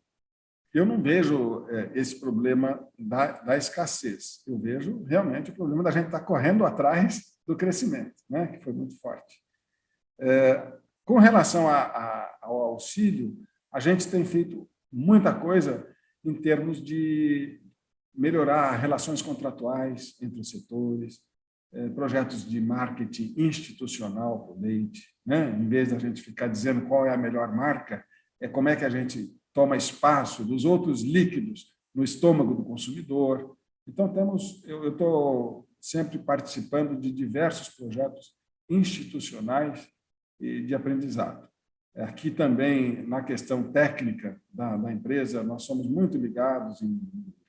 eu não vejo esse problema da escassez. Eu vejo realmente o problema da gente estar correndo atrás do crescimento, né? Que foi muito forte. Com relação ao auxílio, a gente tem feito muita coisa em termos de melhorar relações contratuais entre os setores, projetos de marketing institucional para o leite, né? Em vez da gente ficar dizendo qual é a melhor marca, como é que a gente toma espaço dos outros líquidos no estômago do consumidor. Então, eu estou sempre participando de diversos projetos institucionais e de aprendizado. Aqui também, na questão técnica da empresa, nós somos muito ligados em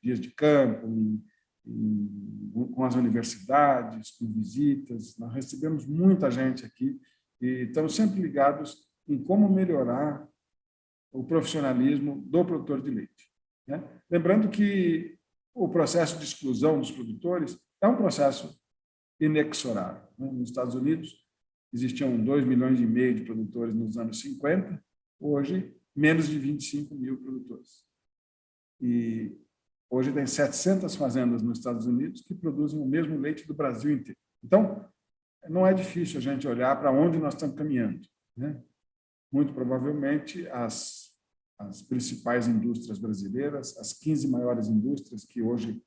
dias de campo, com as universidades, com visitas. Nós recebemos muita gente aqui e estamos sempre ligados em como melhorar o profissionalismo do produtor de leite, né? Lembrando que o processo de exclusão dos produtores é um processo inexorável, né? Nos Estados Unidos, existiam 2,5 milhões de produtores nos anos 50, hoje, menos de 25 mil produtores. E hoje tem 700 fazendas nos Estados Unidos que produzem o mesmo leite do Brasil inteiro. Então, não é difícil a gente olhar para onde nós estamos caminhando, né? Muito provavelmente, as principais indústrias brasileiras, as 15 maiores indústrias, que hoje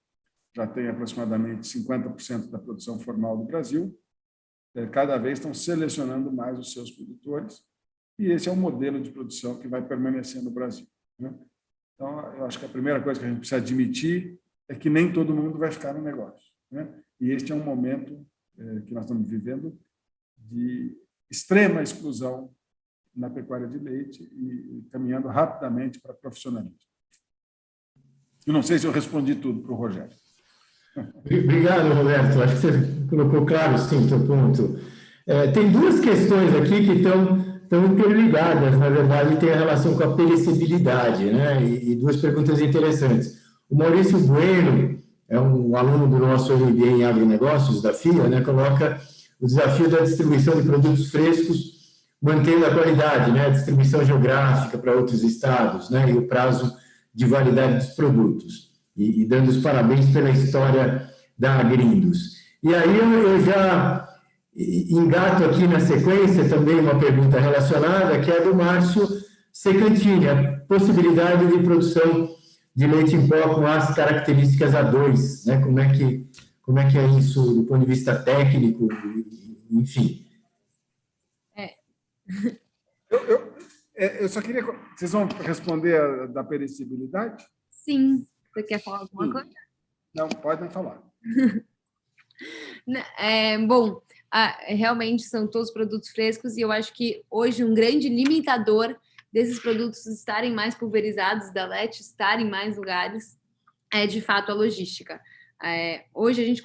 já têm aproximadamente 50% da produção formal do Brasil, cada vez estão selecionando mais os seus produtores, e esse é um modelo de produção que vai permanecer no Brasil, né? Então, eu acho que a primeira coisa que a gente precisa admitir é que nem todo mundo vai ficar no negócio, né? E este é um momento que nós estamos vivendo de extrema exclusão na pecuária de leite e caminhando rapidamente para profissionalismo. Eu não sei se eu respondi tudo para o Rogério. Obrigado, Roberto. Acho que você colocou claro, sim, o seu ponto. Tem duas questões aqui que estão interligadas, na verdade, e tem a relação com a perecibilidade, né? E duas perguntas interessantes. O Maurício Bueno, é um aluno do nosso MBA em agronegócios, da FIA, né? Coloca o desafio da distribuição de produtos frescos, mantendo a qualidade, né? A distribuição geográfica para outros estados, né? E o prazo de validade dos produtos. E dando os parabéns pela história da Agrindos. E aí eu já engato aqui na sequência também uma pergunta relacionada, que é a do Márcio Secantini, a possibilidade de produção de leite em pó com as características A2, né? Como é que é isso do ponto de vista técnico, enfim. Eu só queria... Vocês vão responder da perecibilidade? Sim. Você quer falar alguma coisa? Não, podem falar. Bom, realmente são todos produtos frescos e eu acho que hoje um grande limitador desses produtos estarem mais pulverizados, da LET estarem em mais lugares, é de fato a logística. Hoje a gente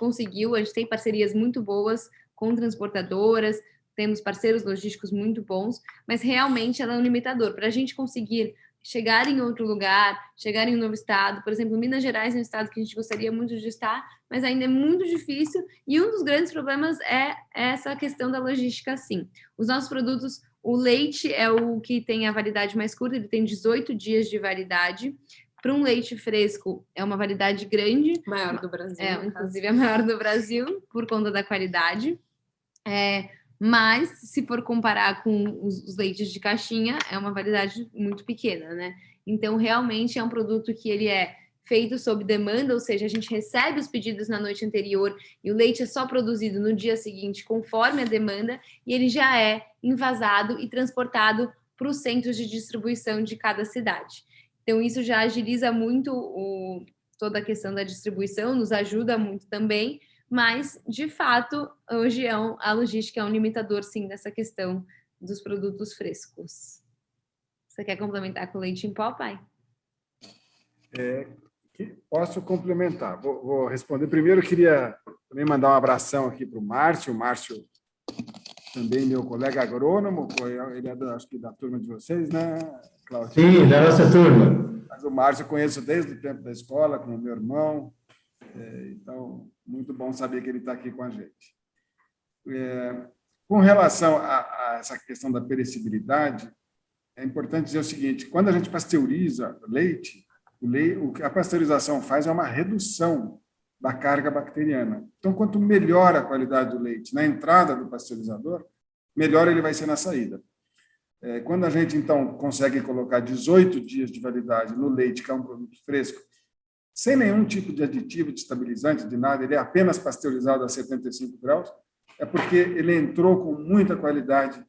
tem parcerias muito boas com transportadoras, temos parceiros logísticos muito bons, mas realmente ela é um limitador. Para a gente conseguir chegar em outro lugar, chegar em um novo estado, por exemplo, Minas Gerais é um estado que a gente gostaria muito de estar, mas ainda é muito difícil, e um dos grandes problemas é essa questão da logística, sim. Os nossos produtos, o leite é o que tem a validade mais curta, ele tem 18 dias de validade. Para um leite fresco, é uma validade grande. Maior do Brasil. Inclusive a maior do Brasil, por conta da qualidade. Mas, se for comparar com os leites de caixinha, é uma validade muito pequena, né? Então, realmente é um produto que ele é feito sob demanda, ou seja, a gente recebe os pedidos na noite anterior e o leite é só produzido no dia seguinte, conforme a demanda, e ele já é envasado e transportado para os centros de distribuição de cada cidade. Então, isso já agiliza muito toda a questão da distribuição, nos ajuda muito também, mas, de fato, hoje a logística é um limitador, sim, nessa questão dos produtos frescos. Você quer complementar com o leite em pó, pai? Posso complementar. Vou responder. Primeiro, queria também mandar um abração aqui para o Márcio. O Márcio, também meu colega agrônomo, ele é acho que da turma de vocês, né, Cláudio? Sim, da nossa turma. Mas o Márcio eu conheço desde o tempo da escola, com o meu irmão. Então, muito bom saber que ele está aqui com a gente. Com relação a essa questão da perecibilidade, é importante dizer o seguinte: quando a gente pasteuriza leite, o que a pasteurização faz é uma redução da carga bacteriana. Então, quanto melhor a qualidade do leite na entrada do pasteurizador, melhor ele vai ser na saída. Quando a gente, então, consegue colocar 18 dias de validade no leite, que é um produto fresco, sem nenhum tipo de aditivo, de estabilizante, de nada, ele é apenas pasteurizado a 75 graus, é porque ele entrou com muita qualidade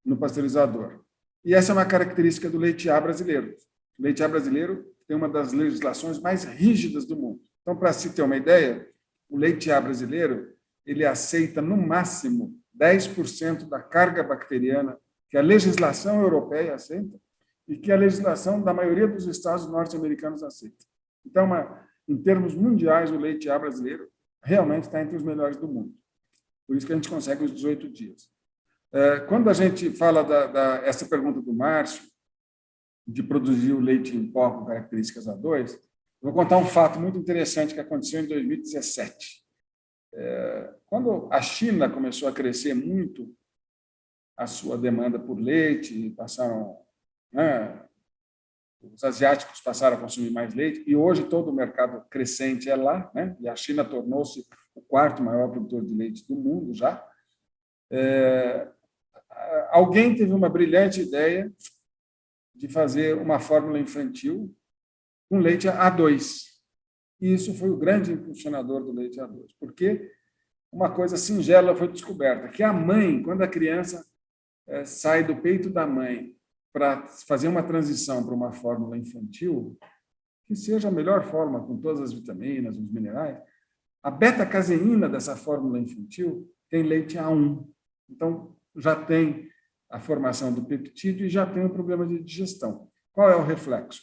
no pasteurizador. E essa é uma característica do leite A brasileiro. O leite A brasileiro tem uma das legislações mais rígidas do mundo. Então, para se ter uma ideia, o leite A brasileiro, ele aceita, no máximo, 10% da carga bacteriana que a legislação europeia aceita e que a legislação da maioria dos estados norte-americanos aceita. Então, em termos mundiais, o leite A brasileiro realmente está entre os melhores do mundo. Por isso que a gente consegue os 18 dias. Quando a gente fala essa pergunta do Márcio, de produzir o leite em pó com características A2, vou contar um fato muito interessante que aconteceu em 2017. Quando a China começou a crescer muito a sua demanda por leite, os asiáticos passaram a consumir mais leite, e hoje todo o mercado crescente é lá, né? E a China tornou-se o quarto maior produtor de leite do mundo já. Alguém teve uma brilhante ideia de fazer uma fórmula infantil com leite A2. E isso foi o grande impulsionador do leite A2, porque uma coisa singela foi descoberta, que a mãe, quando a criança sai do peito da mãe para fazer uma transição para uma fórmula infantil, que seja a melhor forma, com todas as vitaminas, os minerais, a beta-caseína dessa fórmula infantil tem leite A1. Então, já tem a formação do peptídeo e já tem um problema de digestão. Qual é o reflexo?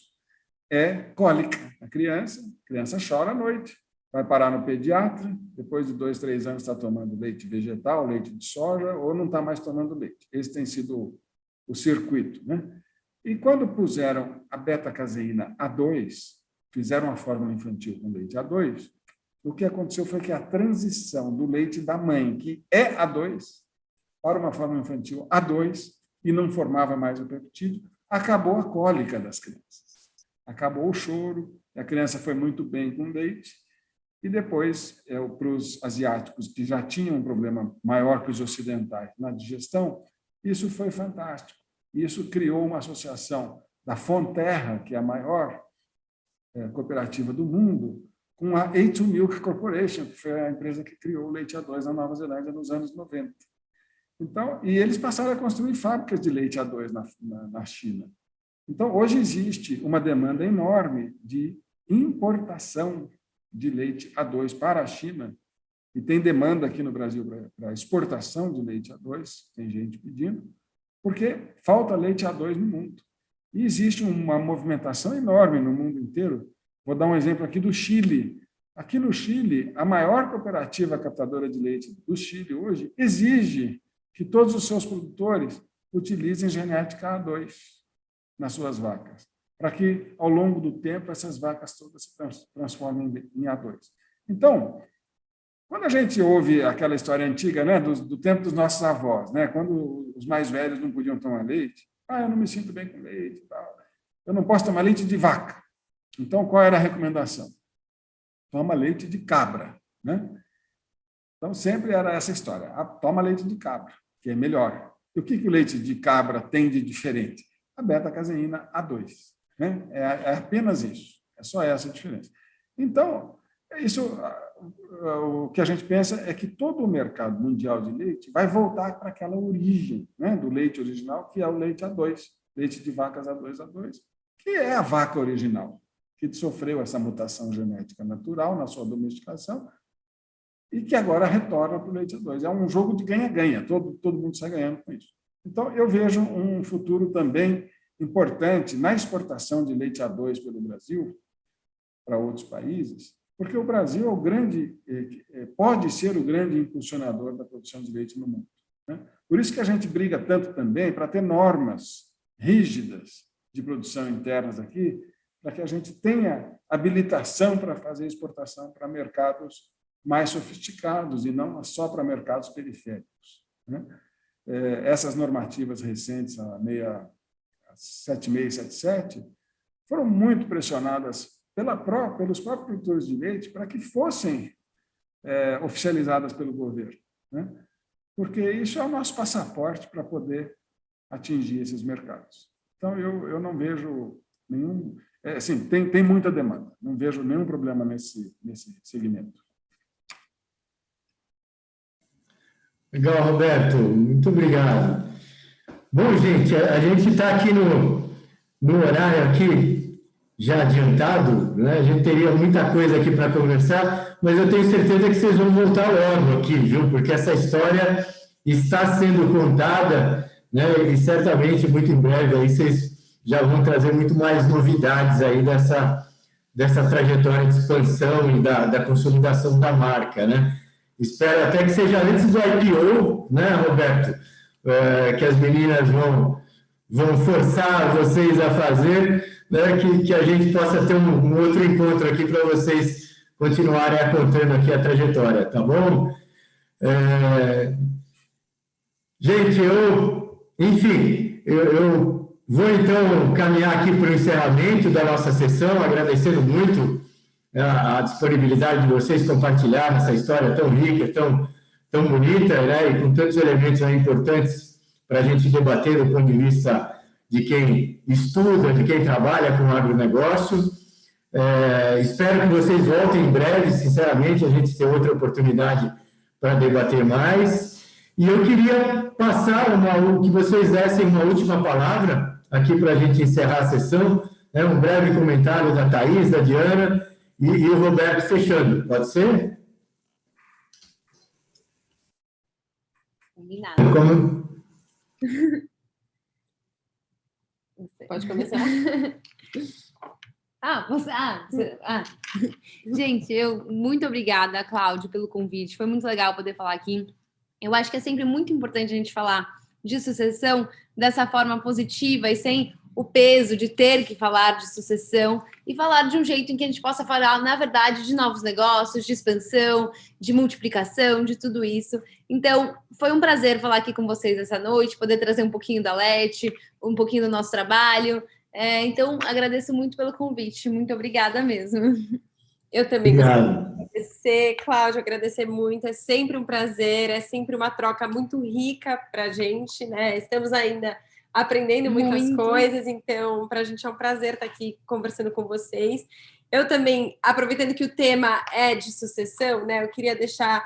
É cólica. A criança chora à noite, vai parar no pediatra, depois de 2, 3 anos está tomando leite vegetal, leite de soja, ou não está mais tomando leite. Esse tem sido o circuito, né? E quando puseram a beta-caseína A2, fizeram a fórmula infantil com leite A2, o que aconteceu foi que a transição do leite da mãe, que é A2, para uma fórmula infantil A2, e não formava mais o peptídeo, acabou a cólica das crianças. Acabou o choro, a criança foi muito bem com leite, e depois, para os asiáticos, que já tinham um problema maior que os ocidentais na digestão, isso foi fantástico. Isso criou uma associação da Fonterra, que é a maior cooperativa do mundo, com a A2 Milk Corporation, que foi a empresa que criou o leite A2 na Nova Zelândia nos anos 90. Então, e eles passaram a construir fábricas de leite A2 na China. Então, hoje existe uma demanda enorme de importação de leite A2 para a China, e tem demanda aqui no Brasil para exportação de leite A2, tem gente pedindo, porque falta leite A2 no mundo. E existe uma movimentação enorme no mundo inteiro. Vou dar um exemplo aqui do Chile. Aqui no Chile, a maior cooperativa captadora de leite do Chile hoje exige que todos os seus produtores utilizem genética A2 nas suas vacas, para que, ao longo do tempo, essas vacas todas se transformem em A2. Então, quando a gente ouve aquela história antiga, né, do tempo dos nossos avós, né, quando os mais velhos não podiam tomar leite, eu não me sinto bem com leite, eu não posso tomar leite de vaca. Então, qual era a recomendação? Toma leite de cabra, né? Então, sempre era essa história. Toma leite de cabra, que é melhor. E o que o leite de cabra tem de diferente? A beta-caseína A2. Né? É apenas isso. É só essa a diferença. Então, o que a gente pensa é que todo o mercado mundial de leite vai voltar para aquela origem, né, do leite original, que é o leite A2, leite de vacas A2, que é a vaca original, que sofreu essa mutação genética natural na sua domesticação e que agora retorna para o leite A2. É um jogo de ganha-ganha, todo mundo sai ganhando com isso. Então, eu vejo um futuro também importante na exportação de leite A2 pelo Brasil para outros países, porque o Brasil é o grande, pode ser o grande impulsionador da produção de leite no mundo. Né? Por isso que a gente briga tanto também para ter normas rígidas de produção internas aqui, para que a gente tenha habilitação para fazer exportação para mercados mais sofisticados e não só para mercados periféricos. Né? Essas normativas recentes, a 7677, foram muito pressionadas pelos próprios produtores de leite para que fossem oficializadas pelo governo, né? Porque isso é o nosso passaporte para poder atingir esses mercados. Então, eu não vejo nenhum... Assim, tem muita demanda, não vejo nenhum problema nesse segmento. Legal, Roberto, muito obrigado. Bom, gente, a gente está aqui no horário aqui, já adiantado, né? A gente teria muita coisa aqui para conversar, mas eu tenho certeza que vocês vão voltar logo aqui, viu? Porque essa história está sendo contada, né? E certamente, muito em breve, aí vocês já vão trazer muito mais novidades aí dessa trajetória de expansão e da consolidação da marca, né? Espero até que seja antes do IPO, né, Roberto? Que as meninas vão forçar vocês a fazer, né, que a gente possa ter um outro encontro aqui para vocês continuarem contando aqui a trajetória, tá bom? Gente, enfim, eu vou então caminhar aqui para o encerramento da nossa sessão, agradecendo muito a disponibilidade de vocês compartilhar essa história tão rica, tão bonita, né, e com tantos elementos importantes para a gente debater do ponto de vista de quem estuda, de quem trabalha com o agronegócio. Espero que vocês voltem em breve, sinceramente, a gente tem outra oportunidade para debater mais. E eu queria passar que vocês dessem uma última palavra aqui para a gente encerrar a sessão, né, um breve comentário da Thaís, da Diana e o Roberto fechando. Pode ser? Combinado. Pode começar. Gente, muito obrigada, Cláudio, pelo convite. Foi muito legal poder falar aqui. Eu acho que é sempre muito importante a gente falar de sucessão dessa forma positiva e sem o peso de ter que falar de sucessão e falar de um jeito em que a gente possa falar, na verdade, de novos negócios, de expansão, de multiplicação, de tudo isso. Então, foi um prazer falar aqui com vocês essa noite, poder trazer um pouquinho da LET, um pouquinho do nosso trabalho. Então, agradeço muito pelo convite. Muito obrigada mesmo. Eu também gostaria de agradecer, Cláudio, agradecer muito. É sempre um prazer, é sempre uma troca muito rica para a gente, né? Estamos ainda aprendendo muitas coisas, então, para a gente é um prazer estar aqui conversando com vocês. Eu também, aproveitando que o tema é de sucessão, né? Eu queria deixar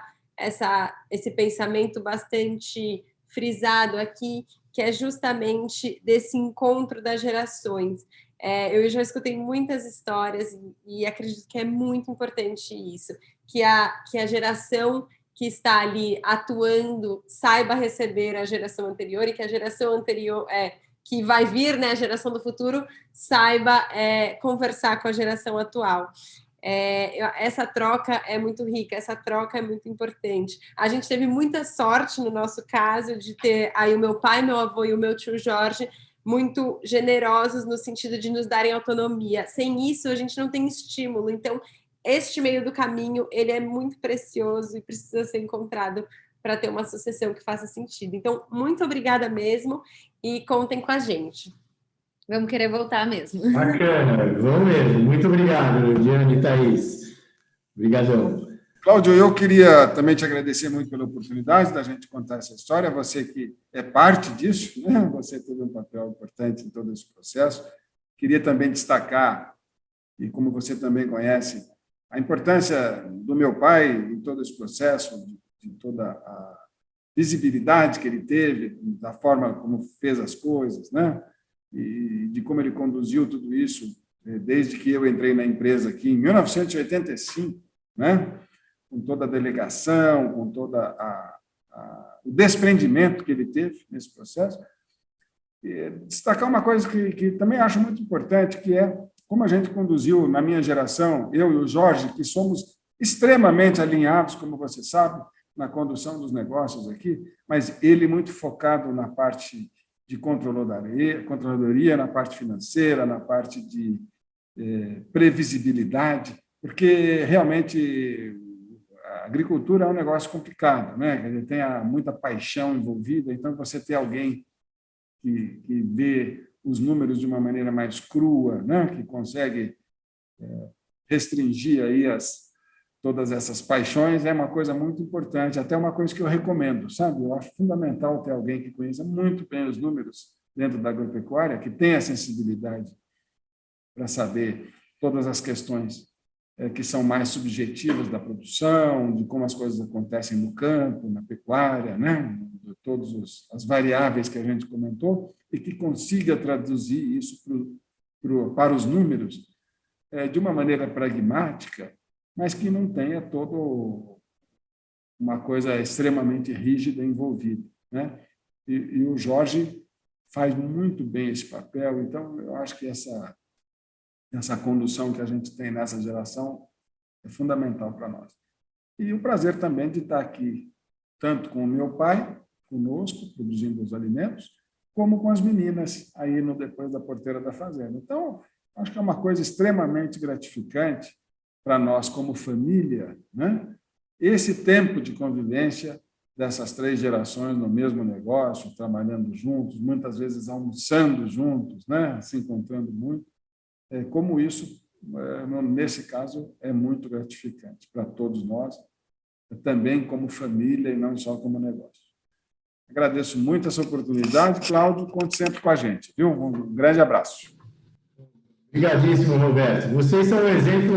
esse pensamento bastante frisado aqui, que é justamente desse encontro das gerações. Eu já escutei muitas histórias e acredito que é muito importante isso, que a geração que está ali atuando saiba receber a geração anterior e que a geração anterior, que vai vir, né, a geração do futuro, saiba conversar com a geração atual. Essa troca é muito rica, essa troca é muito importante. A gente teve muita sorte, no nosso caso, de ter aí o meu pai, meu avô e o meu tio Jorge muito generosos no sentido de nos darem autonomia. Sem isso, a gente não tem estímulo. Então, este meio do caminho, ele é muito precioso e precisa ser encontrado para ter uma sucessão que faça sentido. Então, muito obrigada mesmo e contem com a gente. Vamos querer voltar mesmo. Bacana, vamos mesmo. Muito obrigado, Diana e Thaís. Obrigadão. Cláudio, eu queria também te agradecer muito pela oportunidade da gente contar essa história, você que é parte disso, né? Você teve um papel importante em todo esse processo. Queria também destacar, e como você também conhece, a importância do meu pai em todo esse processo, de toda a visibilidade que ele teve, da forma como fez as coisas, né? E de como ele conduziu tudo isso, desde que eu entrei na empresa aqui em 1985, né? Com toda a delegação, com todo o desprendimento que ele teve nesse processo. E destacar uma coisa que também acho muito importante, que é como a gente conduziu na minha geração, eu e o Jorge, que somos extremamente alinhados, como você sabe, na condução dos negócios aqui, mas ele muito focado na parte de controladoria, na parte financeira, na parte de previsibilidade, porque realmente a agricultura é um negócio complicado, né? Tem muita paixão envolvida, então você ter alguém que vê os números de uma maneira mais crua, né? Que consegue restringir aí todas essas paixões é uma coisa muito importante, até uma coisa que eu recomendo, sabe? Eu acho fundamental ter alguém que conheça muito bem os números dentro da agropecuária, que tenha sensibilidade para saber todas as questões que são mais subjetivas da produção, de como as coisas acontecem no campo, na pecuária, né? De todas as variáveis que a gente comentou, e que consiga traduzir isso para os números de uma maneira pragmática, mas que não tenha toda uma coisa extremamente rígida envolvida, né? E o Jorge faz muito bem esse papel, então eu acho que essa condução que a gente tem nessa geração é fundamental para nós. E o prazer também de estar aqui, tanto com o meu pai, conosco, produzindo os alimentos, como com as meninas aí no Depois da Porteira da Fazenda. Então, acho que é uma coisa extremamente gratificante para nós como família, né? Esse tempo de convivência dessas 3 gerações no mesmo negócio, trabalhando juntos, muitas vezes almoçando juntos, né? Se encontrando muito, como isso, nesse caso, é muito gratificante para todos nós, também como família e não só como negócio. Agradeço muito essa oportunidade. Cláudio, conte sempre com a gente, viu? Um grande abraço. Obrigadíssimo, Roberto. Vocês são um exemplo.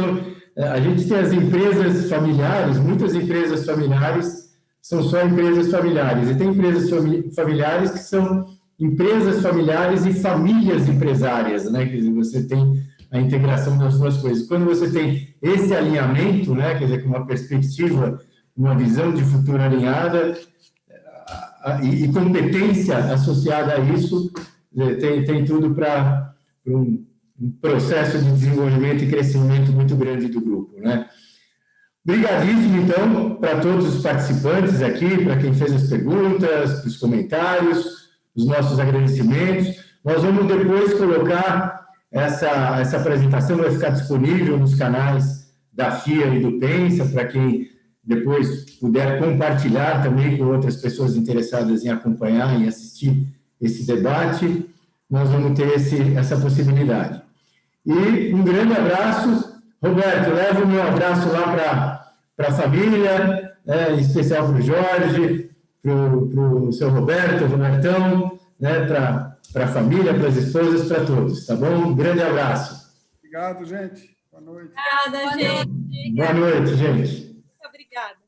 A gente tem as empresas familiares, muitas empresas familiares são só empresas familiares, e tem empresas familiares que são empresas familiares e famílias empresárias, né? Quer dizer, você tem a integração das duas coisas. Quando você tem esse alinhamento, né? Quer dizer, com uma perspectiva, uma visão de futuro alinhada e competência associada a isso, tem tudo para um processo de desenvolvimento e crescimento muito grande do grupo, né? Obrigadíssimo, então, para todos os participantes aqui, para quem fez as perguntas, os comentários, os nossos agradecimentos. Nós vamos depois colocar essa apresentação, vai ficar disponível nos canais da FIA e do Pensa, para quem depois puder compartilhar também com outras pessoas interessadas em acompanhar e assistir esse debate, nós vamos ter essa possibilidade. E um grande abraço. Roberto, leva o meu abraço lá para a família, em especial para o Jorge, para o seu Roberto, o Robertão, né, para a família, para as esposas, para todos, tá bom? Um grande abraço. Obrigado, gente. Boa noite. Obrigada, gente. Boa noite, gente. Muito obrigada.